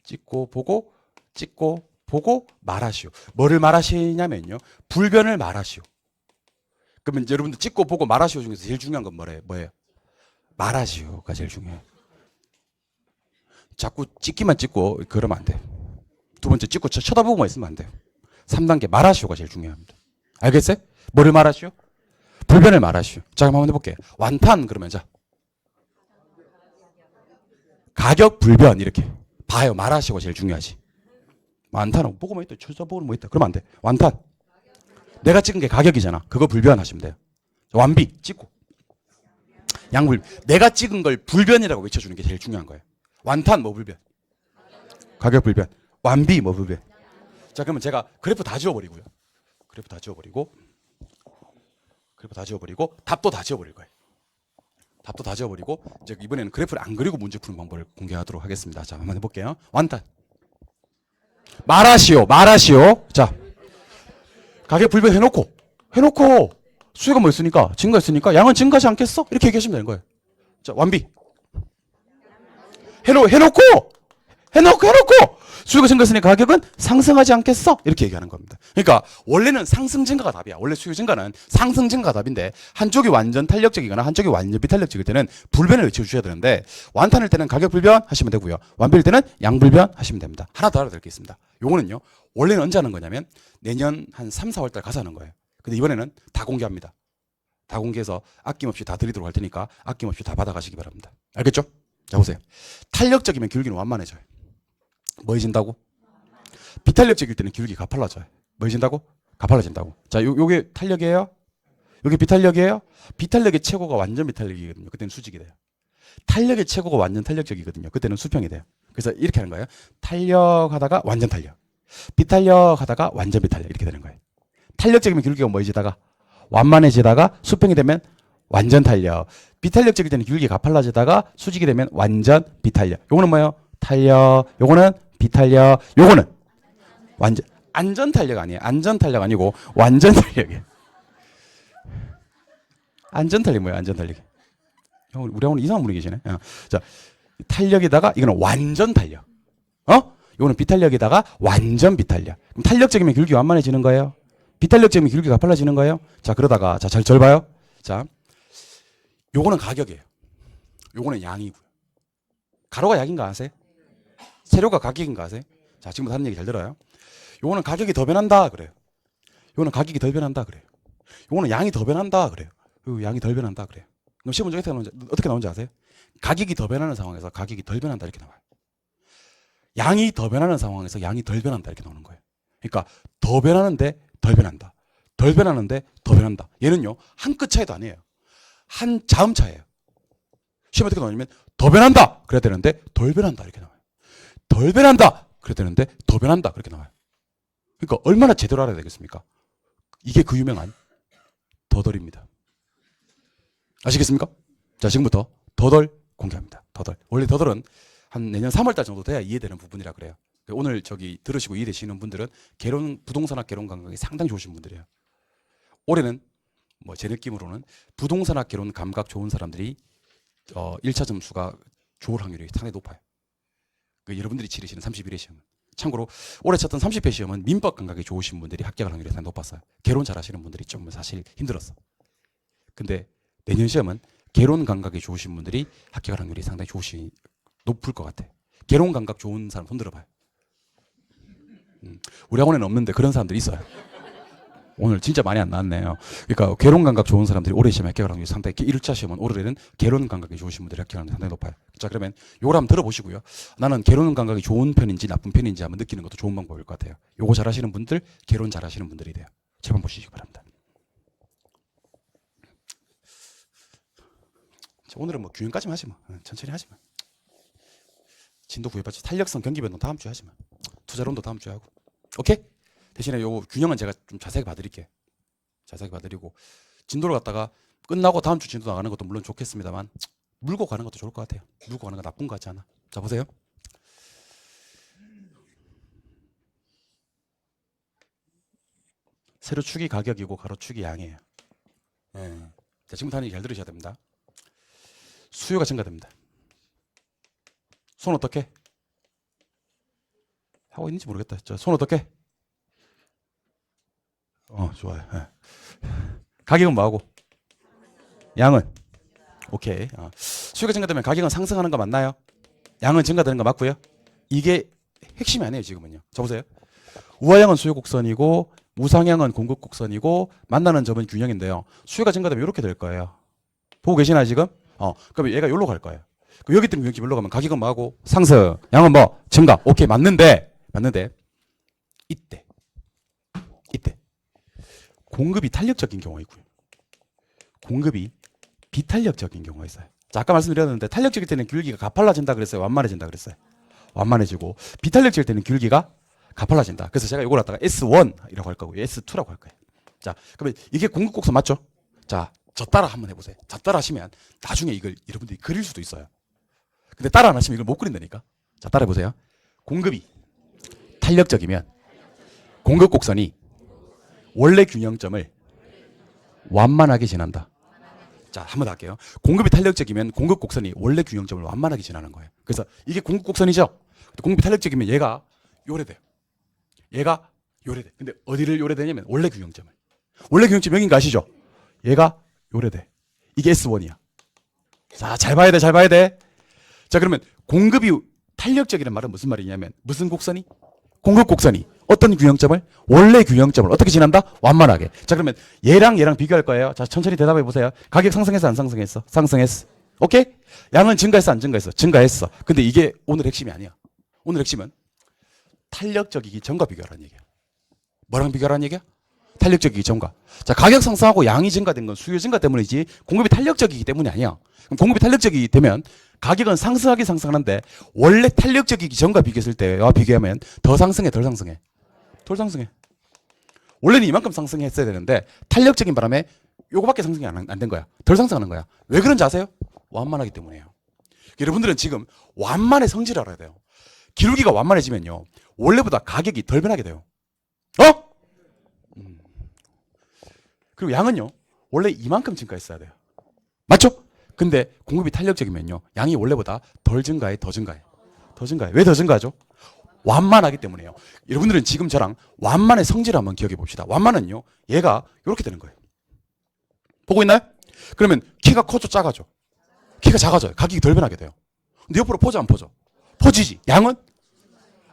찍고 보고 찍고 보고 말하시오. 뭐를 말하시냐면요. 불변을 말하시오. 그러면 여러분들 찍고 보고 말하시오 중에서 제일 중요한 건 뭐예요? 말하시오가 제일 중요해요. 자꾸 찍기만 찍고 그러면 안 돼요. 두 번째 찍고 쳐다보고만 있으면 안 돼요. 3단계 말하시오가 제일 중요합니다. 알겠어요? 뭐를 말하시오? 불변을 말하시오. 자, 그럼 한번 해볼게요. 완탄 그러면 자 가격 불변 이렇게 봐요. 말하시오가 제일 중요하지. 완탄은 보고만 있다. 쳐다보고는 뭐 있다. 그러면 안 돼. 완탄 내가 찍은 게 가격이잖아. 그거 불변하시면 돼요. 완비 찍고 양불 내가 찍은 걸 불변이라고 외쳐주는 게 제일 중요한 거예요. 완탄 뭐 불변 가격 불변 완비 뭐 불변. 자, 그러면 제가 그래프 다 지워버리고요. 그래프 다 지워버리고 답도 다 지워버릴 거예요. 답도 다 지워버리고 이제 이번에는 그래프를 안 그리고 문제 푸는 방법을 공개하도록 하겠습니다. 자, 한번 해볼게요. 완탄 말하시오. 자, 가격 불변 해놓고 수요가 뭐 있으니까 증가했으니까 양은 증가하지 않겠어? 이렇게 얘기하시면 되는 거예요. 자, 완비 해놓고 수요가 증가했으니까 가격은 상승하지 않겠어? 이렇게 얘기하는 겁니다. 그러니까 원래는 상승 증가가 답이야. 원래 수요 증가는 상승 증가가 답인데 한쪽이 완전 탄력적이거나 한쪽이 완전 비탄력적일 때는 불변을 외쳐주셔야 되는데 완탄일 때는 가격 불변 하시면 되고요. 완비일 때는 양 불변 하시면 됩니다. 하나 더 알아둘 게 있습니다. 요거는요. 원래는 언제 하는 거냐면 내년 한 3, 4월 달 가서 하는 거예요. 근데 이번에는 다 공개합니다. 다 공개해서 아낌없이 다 드리도록 할 테니까 아낌없이 다 받아가시기 바랍니다. 알겠죠? 자, 보세요. 탄력적이면 기울기는 완만해져요. 뭐해진다고? 비탄력적일 때는 기울기 가팔라져요. 뭐해진다고? 가팔라진다고. 자, 요게 탄력이에요? 요게 비탄력이에요? 비탄력의 최고가 완전 비탄력이거든요. 그때는 수직이 돼요. 탄력의 최고가 완전 탄력적이거든요. 그때는 수평이 돼요. 그래서 이렇게 하는 거예요. 탄력하다가 완전 탄력. 비탄력하다가 완전 비탄력 이렇게 되는 거예요. 탄력적이면 기울기가 뭐해지다가 완만해지다가 수평이 되면 완전 탄력. 비탄력적일 때는 기울기 가팔라지다가 수직이 되면 완전 비탄력. 요거는 뭐예요? 탄력. 요거는 비탄력. 요거는 완전 안전 탄력 아니에요. 안전 탄력 아니고 완전 탄력이에요. 안전 탄력 뭐예요? 안전 탄력. 우리하고는 이상한 분이 계시네. 자, 탄력에다가 이거는 완전 탄력. 요거는 비탄력에다가 완전 비탄력. 그럼 탄력적이면 기울기 완만해지는 거예요. 비탄력적이면 기울기가 가팔라지는 거예요. 자, 그러다가 자, 잘 봐요. 자, 요거는 가격이에요. 요거는 양이고요. 가로가 약인가 아세요? 세로가 가격인가 아세요? 자, 지금부터 하는 얘기 잘 들어요. 요거는 가격이 더 변한다 그래요. 요거는 가격이 더 변한다 그래요. 요거는 양이 더 변한다 그래요. 요 양이 덜 변한다 그래요. 그럼 시험 문제 어떻게 나오는지 아세요? 가격이 더 변하는 상황에서 가격이 덜 변한다 이렇게 나와요. 양이 더 변하는 상황에서 양이 덜 변한다 이렇게 나오는 거예요. 그러니까 더 변하는데 덜 변한다. 덜 변하는데 더 변한다. 얘는요, 한 끗 차이도 아니에요. 한 자음 차이예요. 시험 어떻게 나오냐면 더 변한다 그래야 되는데 덜 변한다 이렇게 나와요. 덜 변한다 그래야 되는데 더 변한다 그렇게 나와요. 그러니까 얼마나 제대로 알아야 되겠습니까? 이게 그 유명한 더덜입니다. 아시겠습니까? 자, 지금부터 더덜 공개합니다. 더덜. 원래 더덜은 한 내년 3월달 정도 돼야 이해되는 부분이라 그래요. 오늘 저기 들으시고 이해되시는 분들은 부동산학 개론 감각이 상당히 좋으신 분들이에요. 올해는 뭐 제 느낌으로는 부동산학 개론 감각 좋은 사람들이 1차 점수가 좋을 확률이 상당히 높아요. 여러분들이 치르시는 31회 시험은. 참고로 올해 쳤던 30회 시험은 민법 감각이 좋으신 분들이 합격할 확률이 상당히 높았어요. 개론 잘하시는 분들이 좀 사실 힘들었어. 근데 내년 시험은 개론 감각이 좋으신 분들이 합격할 확률이 상당히 높을 것 같아. 개론 감각 좋은 사람 손 들어봐요. 우리 학원에는 없는데 그런 사람들이 있어요. 오늘 진짜 많이 안 나왔네요. 그러니까 개론 감각 좋은 사람들이 올해 시험에 합격할 확률이 상당히 1차 시험은 올해는 개론 감각이 좋으신 분들이 합격할 확률이 상당히 높아요. 자, 그러면 요걸 한번 들어보시고요. 나는 개론 감각이 좋은 편인지 나쁜 편인지 한번 느끼는 것도 좋은 방법일 것 같아요. 요거 잘하시는 분들, 개론 잘하시는 분들이 돼요. 제발 보시기 바랍니다. 자, 오늘은 뭐 균형까지만 하지 뭐. 천천히 하지 뭐. 진도 구해봤지. 탄력성 경기 변동 다음 주에 하지 뭐. 투자론도 다음 주에 하고. 오케이? 대신에 요 균형은 제가 좀 자세하게 봐드릴게요. 자세하게 봐드리고 진도를 갖다가 끝나고 다음 주 진도 나가는 것도 물론 좋겠습니다만 물고 가는 것도 좋을 것 같아요. 물고 가는 거 나쁜 거 같지 않아. 자, 보세요. 세로축이 가격이고 가로축이 양이에요. 예. 자, 지금부터 하는 얘기 잘 들으셔야 됩니다. 수요가 증가됩니다. 손 어떻게? 하고 있는지 모르겠다. 손 어떻게? 좋아요. 예. 가격은 뭐하고? 양은? 오케이. 수요가 증가되면 가격은 상승하는 거 맞나요? 양은 증가되는 거 맞고요. 이게 핵심이 아니에요, 지금은요. 자, 보세요. 우하향은 수요 곡선이고 우상향은 공급 곡선이고 만나는 점은 균형인데요. 수요가 증가되면 이렇게 될 거예요. 보고 계시나요, 지금? 그럼 얘가 여기로 갈 거예요. 그럼 여기 있던 균형점 여기로 가면 가격은 뭐하고? 상승. 양은 뭐? 증가. 오케이, 맞는데 이때 공급이 탄력적인 경우가 있고요. 공급이 비탄력적인 경우가 있어요. 자, 아까 말씀드렸는데 탄력적일 때는 귤기가 가팔라진다 그랬어요. 완만해진다 그랬어요. 완만해지고 비탄력적일 때는 귤기가 가팔라진다. 그래서 제가 이걸 갖다가 S1이라고 할 거고요. S2라고 할 거예요. 자, 그러면 이게 공급 곡선 맞죠? 자, 저 따라 한번 해보세요. 저 따라 하시면 나중에 이걸 여러분들이 그릴 수도 있어요. 근데 따라 안 하시면 이걸 못 그린다니까. 자, 따라 해보세요. 공급이 탄력적이면 공급 곡선이 원래 균형점을 완만하게 지난다. 자, 한번 더 할게요. 공급이 탄력적이면 공급 곡선이 원래 균형점을 완만하게 지나는 거예요. 그래서 이게 공급 곡선이죠. 공급이 탄력적이면 얘가 요래돼요. 얘가 요래돼. 근데 어디를 요래되냐면 원래 균형점을. 원래 균형점 여긴 거 아시죠? 얘가 요래돼. 이게 S1이야. 자, 잘 봐야 돼. 자, 그러면 공급이 탄력적이라는 말은 무슨 말이냐면 무슨 곡선이? 공급 곡선이 어떤 균형점을? 원래 균형점을 어떻게 지난다? 완만하게. 자, 그러면 얘랑 비교할 거예요. 자, 천천히 대답해 보세요. 가격 상승했어, 안 상승했어? 상승했어. 오케이? 양은 증가했어, 안 증가했어? 증가했어. 근데 이게 오늘 핵심이 아니야. 오늘 핵심은 탄력적이기 전과 비교하라는 얘기야. 뭐랑 비교하라는 얘기야? 탄력적이기 전과. 자, 가격 상승하고 양이 증가된 건 수요 증가 때문이지 공급이 탄력적이기 때문이 아니야. 그럼 공급이 탄력적이기 되면 가격은 상승하긴 상승하는데 원래 탄력적이기 전과 비교했을 때와 비교하면 더 상승해, 덜 상승해? 덜 상승해. 원래는 이만큼 상승했어야 되는데 탄력적인 바람에 요거밖에 상승이 안 된 거야. 덜 상승하는 거야. 왜 그런지 아세요? 완만하기 때문이에요. 여러분들은 지금 완만의 성질을 알아야 돼요. 기울기가 완만해지면요 원래보다 가격이 덜 변하게 돼요. 그리고 양은요 원래 이만큼 증가했어야 돼요. 맞죠? 근데 공급이 탄력적이면요 양이 원래보다 덜 증가해, 더 증가해? 더 증가해. 왜 더 증가하죠? 완만하기 때문에요. 여러분들은 지금 저랑 완만의 성질을 한번 기억해 봅시다. 완만은요 얘가 이렇게 되는 거예요. 보고 있나요? 그러면 키가 커져, 작아져? 키가 작아져요. 가격이 덜 변하게 돼요. 근데 옆으로 퍼져, 안 퍼져? 퍼지지. 양은?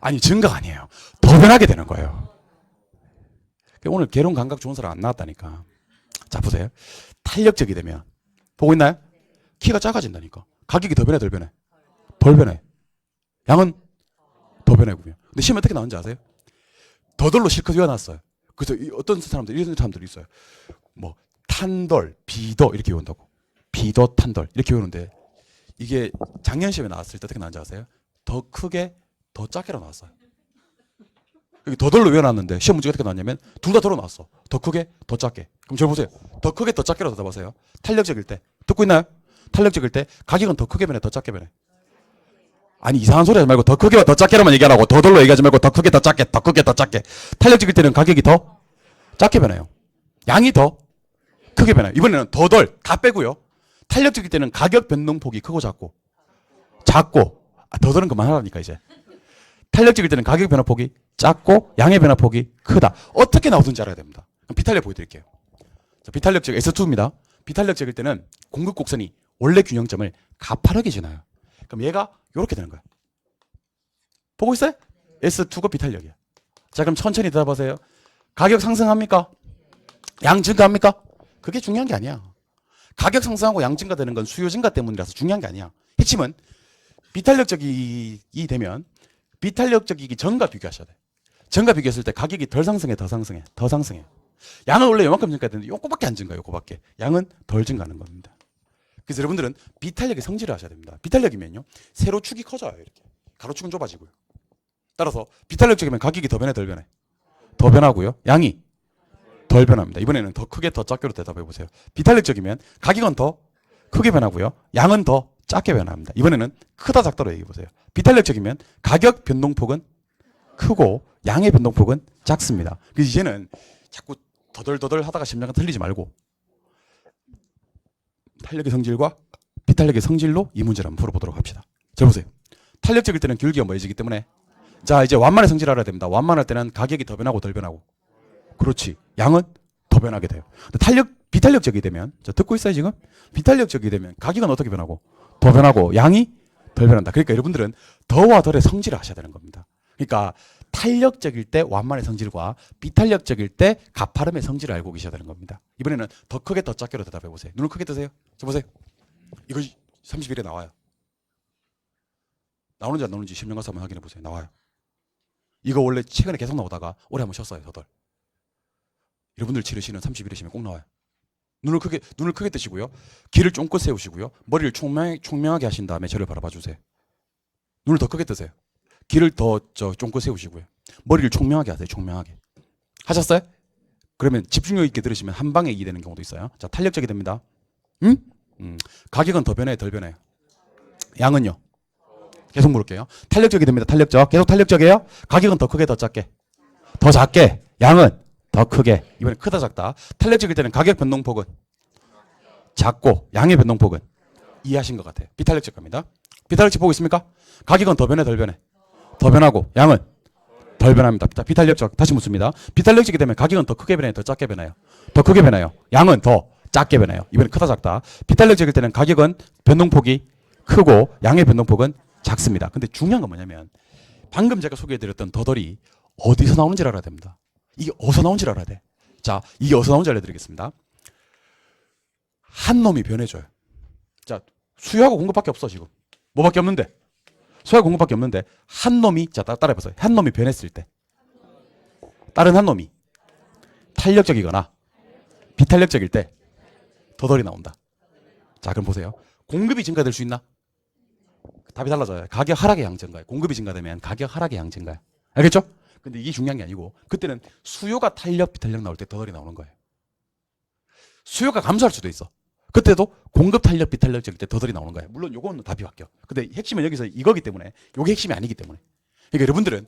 아니, 증가가 아니에요. 더 변하게 되는 거예요. 오늘 개론 감각 좋은 사람 안 나왔다니까. 자, 보세요. 탄력적이 되면 보고 있나요? 키가 작아진다니까. 가격이 더 변해, 덜 변해? 덜 변해. 양은 더 변해고요. 근데 시험 어떻게 나오는지 아세요? 더덜로 실컷 외워놨어요. 그래서 어떤 사람들, 이런 사람들이 있어요. 뭐 탄덜, 비더 이렇게 외운다고. 비더, 탄덜 이렇게 외우는데 이게 작년 시험에 나왔을 때 어떻게 나왔는지 아세요? 더 크게, 더 작게로 나왔어요. 여기 더덜로 외워놨는데 시험 문제가 어떻게 나왔냐면 둘 다 더러 나왔어. 더 크게, 더 작게. 그럼 저 보세요. 더 크게, 더 작게로 대답하세요. 탄력적일 때. 듣고 있나요? 탄력적일 때 가격은 더 크게 변해, 더 작게 변해? 아니, 이상한 소리 하지 말고 더 크게와 더 작게로만 얘기하라고. 더덜로 얘기하지 말고 더 크게, 더 작게, 더 크게, 더 작게. 탄력적일 때는 가격이 더 작게 변해요. 양이 더 크게 변해요. 이번에는 더덜 다 빼고요. 탄력적일 때는 가격 변동폭이 크고 작고. 더덜은 그만하라니까 이제. 탄력적일 때는 가격 변화폭이 작고 양의 변화폭이 크다. 어떻게 나오든지 알아야 됩니다. 그럼 비탄력 보여드릴게요. 자, 비탄력적 S2입니다. 비탄력적일 때는 공급 곡선이 원래 균형점을 가파르게 지나요. 그럼 얘가 이렇게 되는 거야. 보고 있어요? S2가 비탄력이야. 자, 그럼 천천히 대답하세요. 가격 상승합니까? 양 증가합니까? 그게 중요한 게 아니야. 가격 상승하고 양 증가되는 건 수요 증가 때문이라서 중요한 게 아니야. 핵심은 비탄력적이 되면 비탄력적이기 전과 비교하셔야 돼. 전과 비교했을 때 가격이 덜 상승해, 더 상승해? 더 상승해. 양은 원래 요만큼 증가했는데 요거밖에 안 증가해요. 요거밖에. 양은 덜 증가하는 겁니다. 그래서 여러분들은 비탄력의 성질을 하셔야 됩니다. 비탄력이면요 세로축이 커져요. 이렇게. 가로축은 좁아지고요. 따라서 비탄력적이면 가격이 더 변해, 덜 변해? 더 변하고요. 양이 덜 변합니다. 이번에는 더 크게, 더 작게로 대답해 보세요. 비탄력적이면 가격은 더 크게 변하고요. 양은 더 작게 변합니다. 이번에는 크다, 작다로 얘기해 보세요. 비탄력적이면 가격 변동폭은 크고 양의 변동폭은 작습니다. 그래서 이제는 자꾸 더덜더덜 하다가 심장가 틀리지 말고 탄력의 성질과 비탄력의 성질로 이 문제를 한번 풀어보도록 합시다. 자 보세요. 탄력적일 때는 기울기가 뭐해지기 때문에 자 이제 완만의 성질 알아야 됩니다. 완만할 때는 가격이 더 변하고 덜 변하고 그렇지. 양은 더 변하게 돼요. 비탄력적이 되면 자 듣고 있어요 지금? 비탄력적이 되면 가격은 어떻게 변하고 더 변하고 양이 덜 변한다. 그러니까 여러분들은 더와 덜의 성질을 아셔야 되는 겁니다. 그러니까 탄력적일 때 완만의 성질과 비탄력적일 때 가파름의 성질을 알고 계셔야 되는 겁니다. 이번에는 더 크게 더 작게로 대답해 보세요. 눈을 크게 뜨세요. 자 보세요. 이거 31에 나와요. 나오는지 안 나오는지 10년 가서 한번 확인해 보세요. 나와요. 이거 원래 최근에 계속 나오다가 올해 한번 쉬었어요. 더덜. 여러분들 치르시는 31이시면 꼭 나와요. 눈을 크게 뜨시고요. 귀를 쫑긋 세우시고요. 머리를 총명하게 하신 다음에 저를 바라봐 주세요. 눈을 더 크게 뜨세요. 귀를 더 쫑긋 세우시고요. 머리를 총명하게 하세요. 총명하게. 하셨어요? 그러면 집중력 있게 들으시면 한 방에 이해되는 경우도 있어요. 자, 탄력적이 됩니다. 응? 가격은 더 변해요, 덜 변해요? 양은요? 계속 물을게요. 탄력적이 됩니다. 탄력적. 계속 탄력적이에요? 가격은 더 크게, 더 작게? 더 작게. 양은 더 크게. 이번엔 크다, 작다. 탄력적일 때는 가격 변동폭은 작고 양의 변동폭은 이해하신 것 같아요. 비탄력적 갑니다. 비탄력적 보고 있습니까? 가격은 더 변해, 덜 변해? 더 변하고 양은 덜 변합니다. 비탄력적 다시 묻습니다. 비탄력적이 되면 가격은 더 크게 변해요, 더 작게 변해요? 더 크게 변해요. 양은 더 작게 변해요. 이번엔 크다, 작다. 비탄력적일 때는 가격은 변동폭이 크고 양의 변동폭은 작습니다. 근데 중요한 건 뭐냐면 방금 제가 소개해드렸던 더덜이 어디서 나오는지를 알아야 됩니다. 이게 어디서 나오는지를 알아야 돼. 자, 이게 어디서 나오는지 알려드리겠습니다. 한 놈이 변해줘요. 자, 수요하고 공급밖에 없어 지금. 뭐밖에 없는데? 수요하고 공급밖에 없는데 한 놈이 자 따라해보세요. 한 놈이 변했을 때 다른 한 놈이 탄력적이거나 비탄력적일 때 더덜이 나온다. 자, 그럼 보세요. 공급이 증가될 수 있나? 답이 달라져요. 가격 하락의 양증가요. 공급이 증가되면 가격 하락의 양증가요. 알겠죠? 근데 이게 중요한 게 아니고 그때는 수요가 탄력, 비탄력 나올 때 더덜이 나오는 거예요. 수요가 감소할 수도 있어. 그때도 공급 탄력, 비탄력적일 때 더덜이 나오는 거예요. 물론 요거는 답이 바뀌어. 근데 핵심은 여기서 이거기 때문에 요게 핵심이 아니기 때문에. 그러니까 여러분들은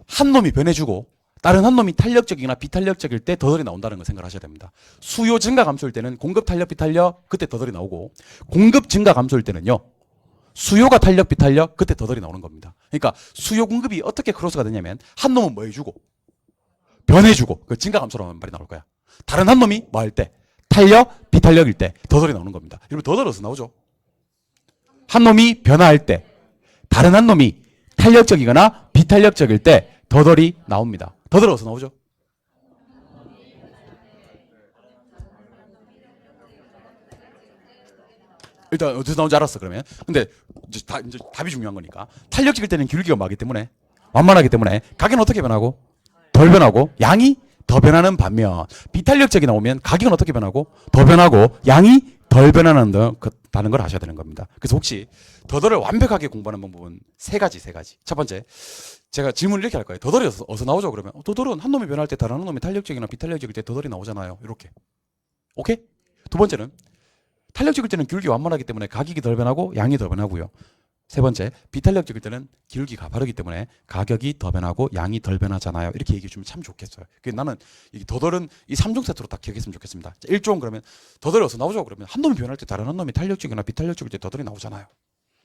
한 놈이 변해주고 다른 한 놈이 탄력적이나 비탄력적일 때 더덜이 나온다는 걸 생각하셔야 됩니다. 수요 증가 감소일 때는 공급 탄력, 비탄력 그때 더덜이 나오고 공급 증가 감소일 때는요. 수요가 탄력, 비탄력 그때 더덜이 나오는 겁니다. 그러니까 수요 공급이 어떻게 크로스가 되냐면 한 놈은 뭐 해주고 변해주고 그 증가 감소라는 말이 나올 거야. 다른 한 놈이 뭐 할 때 탄력, 비탄력일 때 더덜이 나오는 겁니다. 여러분 더덜 어디서 나오죠? 한 놈이 변화할 때 다른 한 놈이 탄력적이거나 비탄력적일 때 더덜이 나옵니다. 더덜 어디서 나오죠? 일단 어디서 나온지 알았어 그러면. 근데 이제 답이 중요한 거니까 탄력적일 때는 기울기가 많기 때문에 완만하기 때문에 가격은 어떻게 변하고 덜 변하고 양이 더 변하는 반면 비탄력적이 나오면 가격은 어떻게 변하고 더 변하고 양이 덜 변하는 다는 걸 아셔야 되는 겁니다. 그래서 혹시 더덜을 완벽하게 공부하는 방법은 세 가지. 첫 번째 제가 질문을 이렇게 할 거예요. 더덜이 어디서 나오죠? 그러면 더덜은 한 놈이 변할 때 다른 한 놈이 탄력적이나 비탄력적일 때 더덜이 나오잖아요. 이렇게. 오케이? 두 번째는 탄력적일 때는 기울기 완만하기 때문에 가격이 덜 변하고 양이 더 변하고요. 세 번째, 비탄력적일 때는 기울기가 가파르기 때문에 가격이 더 변하고 양이 덜 변하잖아요. 이렇게 얘기해 주면 참 좋겠어요. 나는 이 더덜은 이 3종 세트로 딱 기억했으면 좋겠습니다. 1종 그러면 더덜이 어디서 나오죠? 그러면 한 놈이 변할 때 다른 한 놈이 탄력적이나 비탄력적일 때 더덜이 나오잖아요.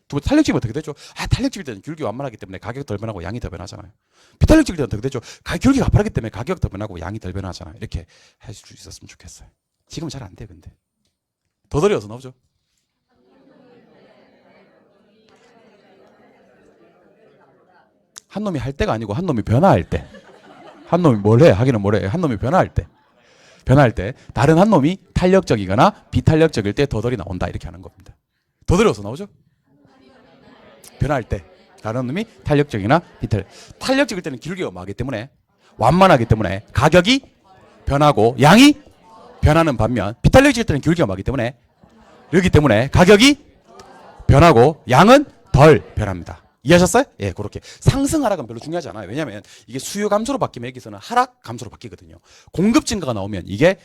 두 번째, 탄력적이면 어떻게 되죠? 탄력적일 때는 기울기 완만하기 때문에 가격이 덜 변하고 양이 더 변하잖아요. 비탄력적일 때는 어떻게 되죠? 기울기가 가파르기 때문에 가격이 더 변하고 양이 덜 변하잖아요. 이렇게 할 수 있었으면 좋겠어요. 지금은 잘 안 돼요, 근데. 더덜이 어디서 나오죠? 한 놈이 할 때가 아니고 한 놈이 변화할 때. 한 놈이 뭘 해? 하기는 뭘 해? 한 놈이 변화할 때. 변화할 때 다른 한 놈이 탄력적이거나 비탄력적일 때 더덜이 나온다. 이렇게 하는 겁니다. 더덜이 어디서 나오죠? 변화할 때 다른 놈이 탄력적이나 탄력적일 때는 기울기가 많기 때문에 완만하기 때문에 가격이 변하고 양이 변하는 반면 비탄력적일 때는 기울기가 많기 때문에 그렇기 때문에 가격이 변하고 양은 덜 변합니다. 이해하셨어요? 예, 그렇게 상승 하락은 별로 중요하지 않아요. 왜냐하면 이게 수요 감소로 바뀌면 여기서는 하락 감소로 바뀌거든요. 공급 증가가 나오면 이게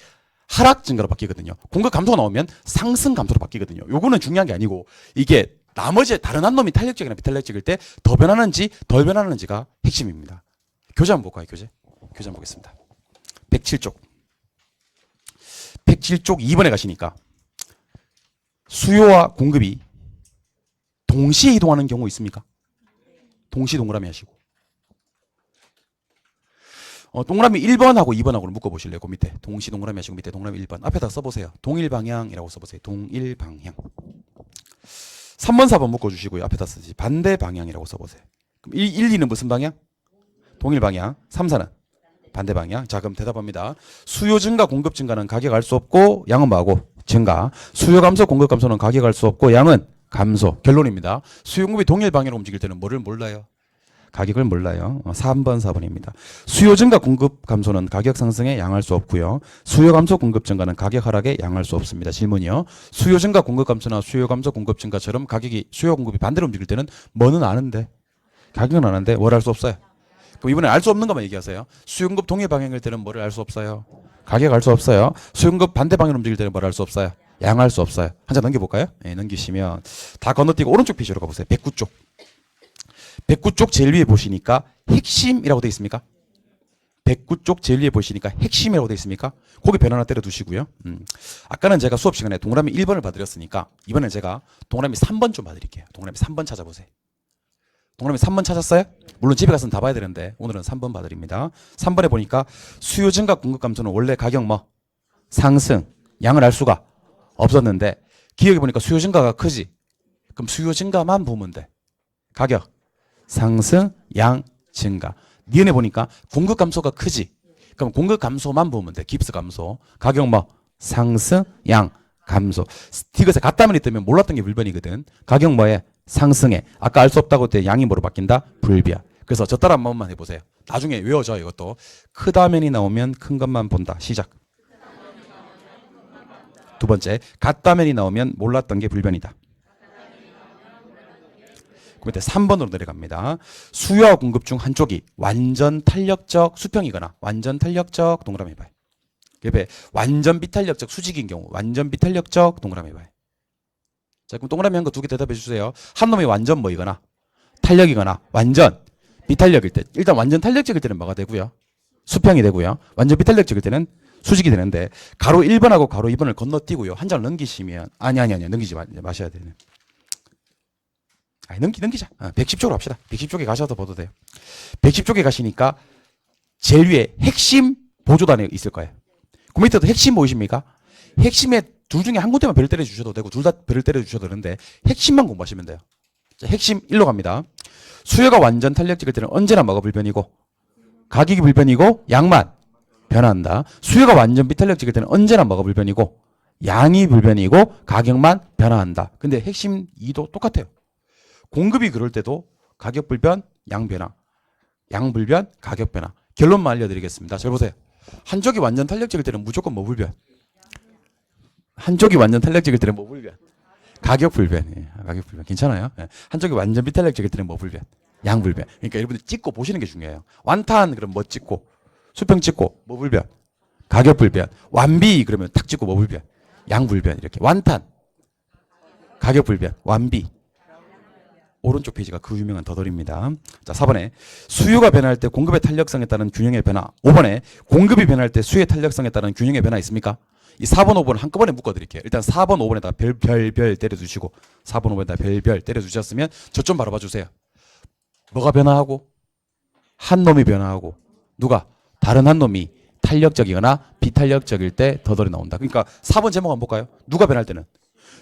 하락 증가로 바뀌거든요. 공급 감소가 나오면 상승 감소로 바뀌거든요. 요거는 중요한 게 아니고 이게 나머지 다른 한 놈이 탄력적이나 비탄력적일 때 더 변하는지 덜 변하는지가 핵심입니다. 교재 한번 볼까요? 교재 한번 보겠습니다. 107쪽. 107쪽 2번에 가시니까 수요와 공급이 동시에 이동하는 경우 있습니까? 동시 동그라미 하시고. 동그라미 1번하고 2번하고는 묶어보실래요? 그 밑에 동시 동그라미 하시고 밑에 동그라미 1번 앞에다 써보세요. 동일 방향이라고 써보세요. 동일 방향. 3번 4번 묶어주시고요. 앞에다 쓰지. 반대 방향이라고 써보세요. 그럼 1, 2는 무슨 방향? 동일 방향. 3, 4는 반대 방향. 자, 그럼 대답합니다. 수요 증가 공급 증가는 가격 알 수 없고 양은 뭐하고? 증가. 수요 감소 공급 감소는 가격 알 수 없고 양은 감소. 결론입니다. 수요 공급이 동일 방향으로 움직일 때는 뭐를 몰라요? 가격을 몰라요. 3번 4번입니다. 수요 증가 공급 감소는 가격 상승에 양할 수 없고요. 수요 감소 공급 증가는 가격 하락에 양할 수 없습니다. 질문이요. 수요 증가 공급 감소나 수요 감소 공급 증가처럼 가격이 수요 공급이 반대로 움직일 때는 뭐는 아는데 가격은 아는데 뭘 알 수 없어요. 그럼 이번에 알 수 없는 것만 얘기하세요. 수요 공급 동일 방향일 때는 뭐를 알 수 없어요. 가격 알 수 없어요. 수요 공급 반대 방향으로 움직일 때는 뭘 알 수 없어요. 양할 수 없어요. 한 장 넘겨볼까요? 네, 넘기시면 다 건너뛰고 오른쪽 페이지로 가보세요. 109쪽. 109쪽 제일 위에 보시니까 핵심이라고 되어 있습니까? 109쪽 제일 위에 보시니까 핵심이라고 되어 있습니까? 거기 변 하나 때려 두시고요. 아까는 제가 수업 시간에 동그라미 1번을 봐드렸으니까 이번엔 제가 동그라미 3번 좀 봐드릴게요. 동그라미 3번 찾아보세요. 동그라미 3번 찾았어요? 물론 집에 가서는 다 봐야 되는데 오늘은 3번 봐드립니다. 3번에 보니까 수요 증가 공급 감소는 원래 가격 뭐? 상승. 양을 알 수가 없었는데 기억해 보니까 수요 증가가 크지. 그럼 수요 증가만 보면 돼. 가격 상승, 양 증가. 니은에 보니까 공급 감소가 크지. 그럼 공급 감소만 보면 돼. 깁스 감소. 가격 뭐? 상승, 양 감소. 이것에 같다면이 뜨면 몰랐던 게 불변이거든. 가격 뭐에? 상승해. 아까 알 수 없다고 때 양이 뭐로 바뀐다? 불변. 그래서 저 따라 한 번만 해보세요. 나중에 외워져 이것도. 크다면이 나오면 큰 것만 본다. 시작. 두 번째, 같다면이 나오면 몰랐던 게 불변이다. 그 밑에 3번으로 내려갑니다. 수요와 공급 중 한쪽이 완전 탄력적 수평이거나 완전 탄력적 동그라미 해봐요. 옆에 완전 비탄력적 수직인 경우 완전 비탄력적 동그라미 해봐요. 자, 그럼 동그라미 한 거 두 개 대답해 주세요. 한 놈이 완전 뭐이거나 탄력이거나 완전 비탄력일 때 일단 완전 탄력적일 때는 뭐가 되고요? 수평이 되고요. 완전 비탄력적일 때는 수직이 되는데 가로 1번하고 가로 2번을 건너뛰고요. 한 장을 넘기시면 아니 넘기지 마셔야 되는. 넘기자. 110쪽으로 합시다. 110쪽에 가셔도 봐도 돼요. 110쪽에 가시니까 제일 위에 핵심 보조단이 있을 거예요. 그 밑에도 핵심 보이십니까? 핵심에 둘 중에 한 군데만 별 때려 주셔도 되고 둘 다 별을 때려 주셔도 되는데 핵심만 공부하시면 돼요. 자, 핵심 1로 갑니다. 수요가 완전 탄력적일 때는 언제나 뭐가 불변이고 가격이 불변이고 양만 변한다. 수요가 완전 비탄력적일 때는 언제나 뭐가 불변이고 양이 불변이고 가격만 변화한다. 근데 핵심 2도 똑같아요. 공급이 그럴 때도 가격 불변, 양 변화. 양 불변, 가격 변화. 결론만 알려드리겠습니다. 잘 보세요. 한쪽이 완전 탄력적일 때는 무조건 뭐 불변? 한쪽이 완전 탄력적일 때는 뭐 불변? 가격 불변. 예, 가격 불변. 괜찮아요? 예. 한쪽이 완전 비탄력적일 때는 뭐 불변? 양 불변. 그러니까 여러분들 찍고 보시는 게 중요해요. 완탄 그럼 뭐 찍고 수평 찍고 뭐 불변? 가격 불변. 완비 그러면 탁 찍고 뭐 불변? 양 불변. 이렇게 완탄 가격 불변. 완비. 오른쪽 페이지가 그 유명한 더덜입니다. 자, 4번에 수요가 변할 때 공급의 탄력성에 따른 균형의 변화. 5번에 공급이 변할 때 수요의 탄력성에 따른 균형의 변화 있습니까? 이 4번, 5번 한꺼번에 묶어드릴게요. 일단 4번, 5번에다 별 때려주시고 4번, 5번에다 별 때려주셨으면 저 좀 바로 봐주세요. 뭐가 변화하고? 한 놈이 변화하고 누가? 다른 한 놈이 탄력적이거나 비탄력적일 때 더덜이 나온다. 그러니까 4번 제목 한번 볼까요? 누가 변할 때는?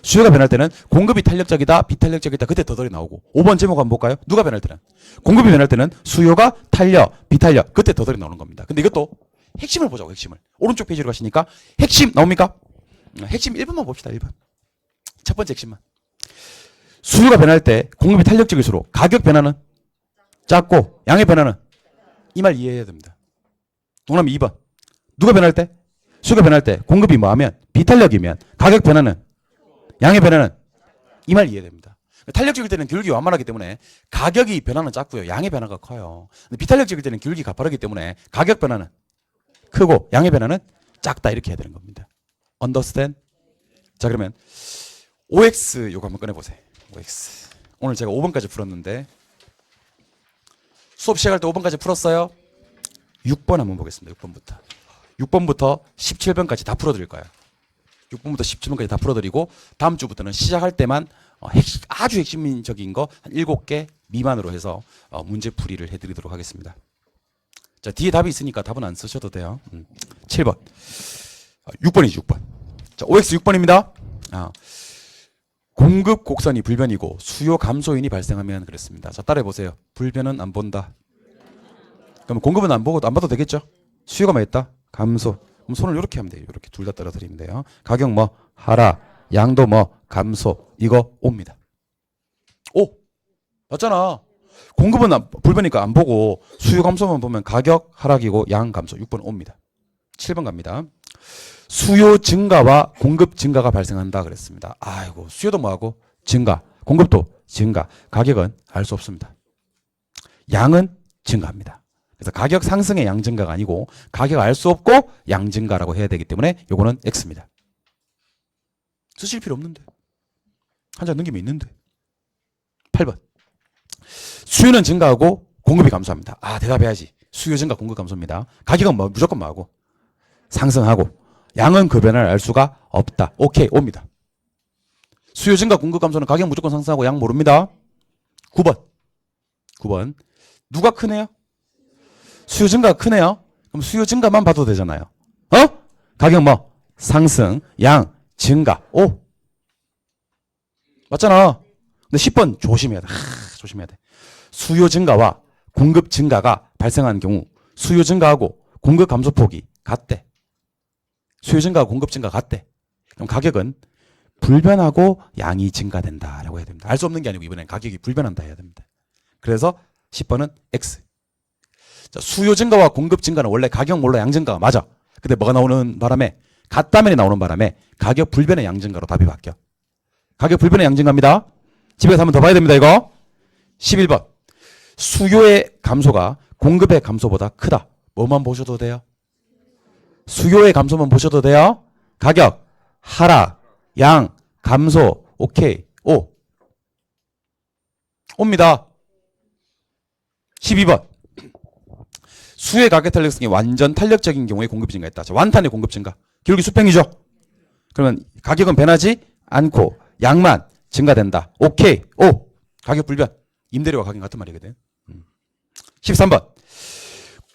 수요가 변할 때는 공급이 탄력적이다, 비탄력적이다. 그때 더덜이 나오고 5번 제목 한번 볼까요? 누가 변할 때는? 공급이 변할 때는 수요가 탄력, 비탄력. 그때 더덜이 나오는 겁니다. 근데 이것도 핵심을 보자고 핵심을. 오른쪽 페이지로 가시니까 핵심 나옵니까? 핵심 1번만 봅시다. 1번. 첫 번째 핵심만. 수요가 변할 때 공급이 탄력적일수록 가격 변화는 작고 양의 변화는 이 말 이해해야 됩니다. 동남이 2번. 누가 변할 때? 수요가 변할 때 공급이 뭐하면 비탄력이면 가격 변화는 양의 변화는 이 말 이해됩니다. 탄력적일 때는 기울기가 완만하기 때문에 가격이 변화는 작고요. 양의 변화가 커요. 근데 비탄력적일 때는 기울기가 가파르기 때문에 가격 변화는 크고 양의 변화는 작다. 이렇게 해야 되는 겁니다. Understand? 자, 그러면 OX 요거 한번 꺼내보세요. OX. 오늘 제가 5번까지 풀었는데 수업 시작할 때 5번까지 풀었어요. 6번 한번 보겠습니다. 6번부터 17번까지 다 풀어드릴 거예요. 6번부터 17번까지 다 풀어드리고 다음 주부터는 시작할 때만 아주 핵심적인 거 한 7개 미만으로 해서 문제풀이를 해드리도록 하겠습니다. 자, 뒤에 답이 있으니까 답은 안 쓰셔도 돼요. 7번. 6번이지, 6번. 자, OX 6번입니다. 공급 곡선이 불변이고 수요 감소인이 발생하면 그랬습니다. 자, 따라해보세요. 불변은 안 본다. 그럼 공급은 안 봐도 되겠죠? 수요가 뭐 있다? 감소. 그럼 손을 이렇게 하면 돼요. 이렇게 둘 다 떨어뜨리면 돼요. 가격 뭐 하락, 양도 뭐 감소. 이거 옵니다. 오! 맞잖아. 공급은 불변이니까 안 보고 수요 감소만 보면 가격 하락이고 양 감소. 6번 옵니다. 7번 갑니다. 수요 증가와 공급 증가가 발생한다 그랬습니다. 아이고, 수요도 뭐하고 증가, 공급도 증가, 가격은 알 수 없습니다. 양은 증가합니다. 그래서 가격 상승의 양 증가가 아니고 가격 알 수 없고 양 증가라고 해야 되기 때문에 요거는 X입니다. 쓰실 필요 없는데. 한 장 넘기면 있는데. 8번. 수요는 증가하고 공급이 감소합니다. 대답해야지. 수요 증가, 공급 감소입니다. 가격은 뭐 무조건 뭐하고 상승하고 양은 그 변화를 알 수가 없다. 오케이, 옵니다. 수요 증가, 공급 감소는 가격 무조건 상승하고 양 모릅니다. 9번. 누가 크네요? 수요 증가가 크네요. 그럼 수요 증가만 봐도 되잖아요. 가격 뭐 상승, 양 증가. 오. 맞잖아. 근데 10번 조심해야 돼. 조심해야 돼. 수요 증가와 공급 증가가 발생하는 경우 수요 증가하고 공급 감소폭이 같대. 수요 증가하고 공급 증가가 같대. 그럼 가격은 불변하고 양이 증가된다라고 해야 됩니다. 알 수 없는 게 아니고 이번엔 가격이 불변한다 해야 됩니다. 그래서 10번은 X. 자, 수요 증가와 공급 증가는 원래 가격 몰라 양 증가가 맞아. 근데 뭐가 나오는 바람에 같다면이 나오는 바람에 가격 불변의 양 증가로 답이 바뀌어. 가격 불변의 양 증가입니다. 집에 가서 한번 더 봐야 됩니다. 이거 11번. 수요의 감소가 공급의 감소보다 크다. 뭐만 보셔도 돼요? 수요의 감소만 보셔도 돼요. 가격 하락, 양 감소. 오케이. 오. 옵니다. 12번. 수요의 가격 탄력성이 완전 탄력적인 경우에 공급이 증가했다. 자, 완탄의 공급 증가. 기울기 수평이죠. 그러면 가격은 변하지 않고 양만 증가된다. 오케이. 오. 가격 불변. 임대료와 가격 같은 말이거든. 13번.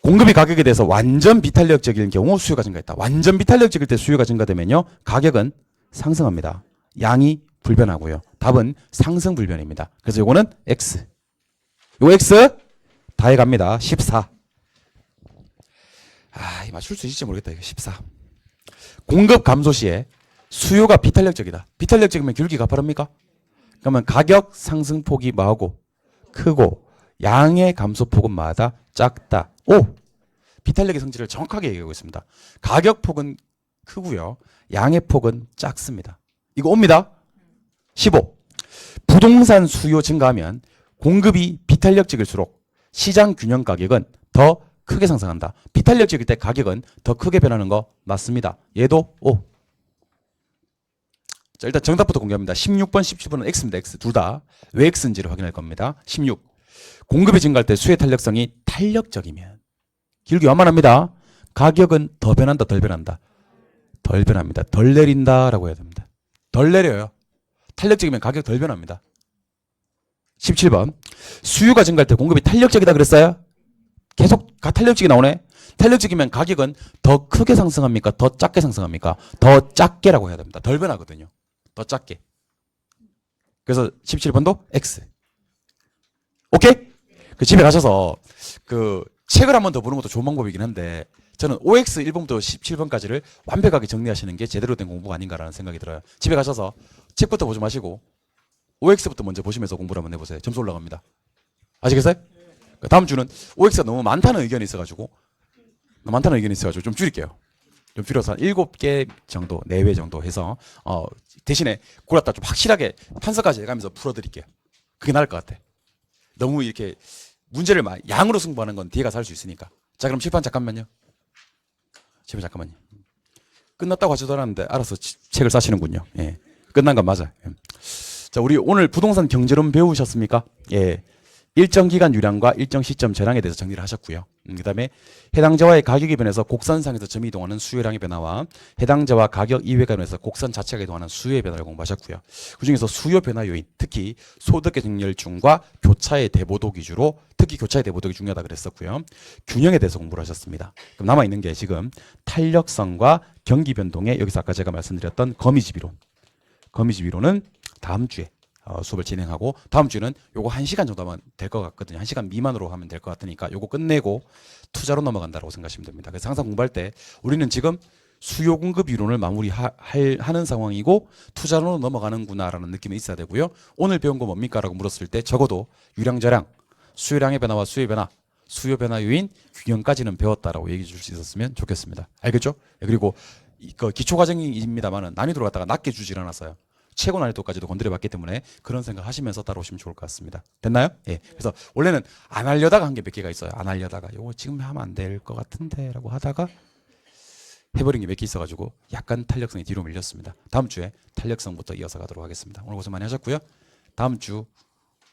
공급이 가격에 대해서 완전 비탄력적인 경우 수요가 증가했다. 완전 비탄력적일 때 수요가 증가되면요. 가격은 상승합니다. 양이 불변하고요. 답은 상승 불변입니다. 그래서 요거는 X. 요 X 다 해갑니다. 14. 맞출 수 있을지 모르겠다. 이거 14. 공급 감소 시에 수요가 비탄력적이다. 비탄력적이면 기울기가 가파릅니까? 그러면 가격 상승폭이 뭐하고 크고 양의 감소폭은 뭐하다? 작다. 오! 비탄력의 성질을 정확하게 얘기하고 있습니다. 가격폭은 크고요. 양의 폭은 작습니다. 이거 옵니다. 15. 부동산 수요 증가하면 공급이 비탄력적일수록 시장 균형 가격은 더 크게 상승한다. 비탄력적일 때 가격은 더 크게 변하는 거 맞습니다. 얘도 O. 자, 일단 정답부터 공개합니다. 16번, 17번은 X입니다. X. 둘 다 왜 X인지를 확인할 겁니다. 16. 공급이 증가할 때 수의 탄력성이 탄력적이면 기울기 완만합니다. 가격은 더 변한다, 덜 변한다? 덜 변합니다. 덜 내린다라고 해야 됩니다. 덜 내려요. 탄력적이면 가격 덜 변합니다. 17번. 수요가 증가할 때 공급이 탄력적이다 그랬어요? 계속 탄력적이 나오네. 탄력적이면 가격은 더 크게 상승합니까? 더 작게 상승합니까? 더 작게라고 해야 됩니다. 덜 변하거든요. 더 작게. 그래서 17번도 X. 오케이? 그 집에 가셔서 그 책을 한 번 더 보는 것도 좋은 방법이긴 한데 저는 OX 1번부터 17번까지를 완벽하게 정리하시는 게 제대로 된 공부가 아닌가라는 생각이 들어요. 집에 가셔서 책부터 보지 마시고 OX부터 먼저 보시면서 공부를 한번 해보세요. 점수 올라갑니다. 아시겠어요? 다음 주는 OX가 너무 많다는 의견이 있어가지고 좀 줄일게요. 좀 줄여서 한 7개 정도, 4회 정도 해서 대신에 골랐다 좀 확실하게 판서까지 해가면서 풀어드릴게요. 그게 나을 것 같아. 너무 이렇게 문제를 양으로 승부하는 건 뒤에 가서 할 수 있으니까. 자, 그럼 칠판 잠깐만요. 칠판 잠깐만요. 끝났다고 하지도 않았는데 알아서 책을 사시는군요. 예. 끝난 건 맞아. 예. 자, 우리 오늘 부동산 경제론 배우셨습니까? 예. 일정 기간 유량과 일정 시점 전량에 대해서 정리를 하셨고요. 그다음에 해당 재화의 가격이 변해서 곡선상에서 점이 이동하는 수요량의 변화와 해당 재화 가격 이외가 변해서 곡선 자체가 이동하는 수요의 변화를 공부하셨고요. 그중에서 수요 변화 요인, 특히 소득의 증렬중과 교차의 대보도 위주로, 특히 교차의 대보도가 중요하다 그랬었고요. 균형에 대해서 공부를 하셨습니다. 그럼 남아 있는 게 지금 탄력성과 경기 변동에, 여기서 아까 제가 말씀드렸던 거미집 이론. 거미집 이론은 다음 주에 수업을 진행하고, 다음 주는 요거 1시간 정도만 될 것 같거든요. 1시간 미만으로 하면 될 것 같으니까 요거 끝내고 투자로 넘어간다고 생각하시면 됩니다. 그래서 항상 공부할 때 우리는 지금 수요 공급 이론을 마무리하는 상황이고 투자로 넘어가는구나라는 느낌이 있어야 되고요. 오늘 배운 거 뭡니까? 라고 물었을 때 적어도 유량 저량, 수요량의 변화와 수요의 변화, 수요 변화 요인, 균형까지는 배웠다라고 얘기해 줄 수 있었으면 좋겠습니다. 알겠죠? 그리고 기초 과정입니다만은 난이도를 갖다가 낮게 주질 않았어요. 최고 난이도까지도 건드려봤기 때문에 그런 생각 하시면서 따라오시면 좋을 것 같습니다. 됐나요? 예. 그래서 원래는 안 하려다가 한 게 몇 개가 있어요. 안 하려다가 요거 지금 하면 안 될 것 같은데 라고 하다가 해버린 게 몇 개 있어가지고 약간 탄력성이 뒤로 밀렸습니다. 다음 주에 탄력성부터 이어서 가도록 하겠습니다. 오늘 고생 많이 하셨고요. 다음 주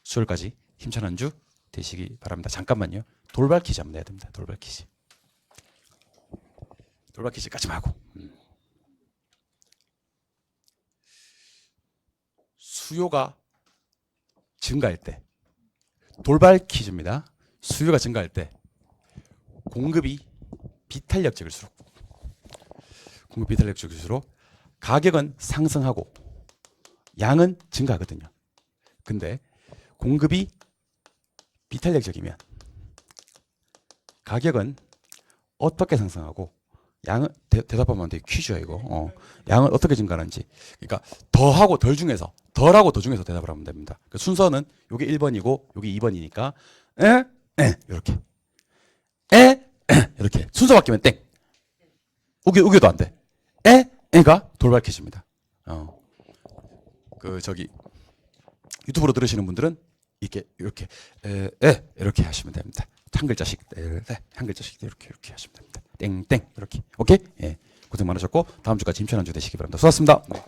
수요일까지 힘찬 한 주 되시기 바랍니다. 잠깐만요. 돌발 퀴즈 한번 내야 됩니다. 돌발 퀴즈. 돌발 퀴즈까지 하고. 수요가 증가할 때, 돌발 퀴즈입니다. 수요가 증가할 때 공급이 비탄력적일수록, 가격은 상승하고 양은 증가하거든요. 근데 공급이 비탄력적이면 가격은 어떻게 상승하고 양은, 대답하면 되게 퀴즈야 이거. 양은 어떻게 증가하는지. 그러니까 더하고 덜 중에서, 덜하고 더 중에서 대답을 하면 됩니다. 그 순서는 요게 1번이고 요게 2번이니까 이렇게 이렇게 순서 바뀌면 땡. 우겨도 안 돼. 가 돌발 퀴즈입니다. 유튜브로 들으시는 분들은 이렇게 이렇게 하시면 됩니다. 한 글자씩 이렇게 하시면 됩니다. 땡땡 이렇게. 오케이? 예. 고생 많으셨고 다음 주까지 힘찬 한 주 되시기 바랍니다. 수고하셨습니다. 네.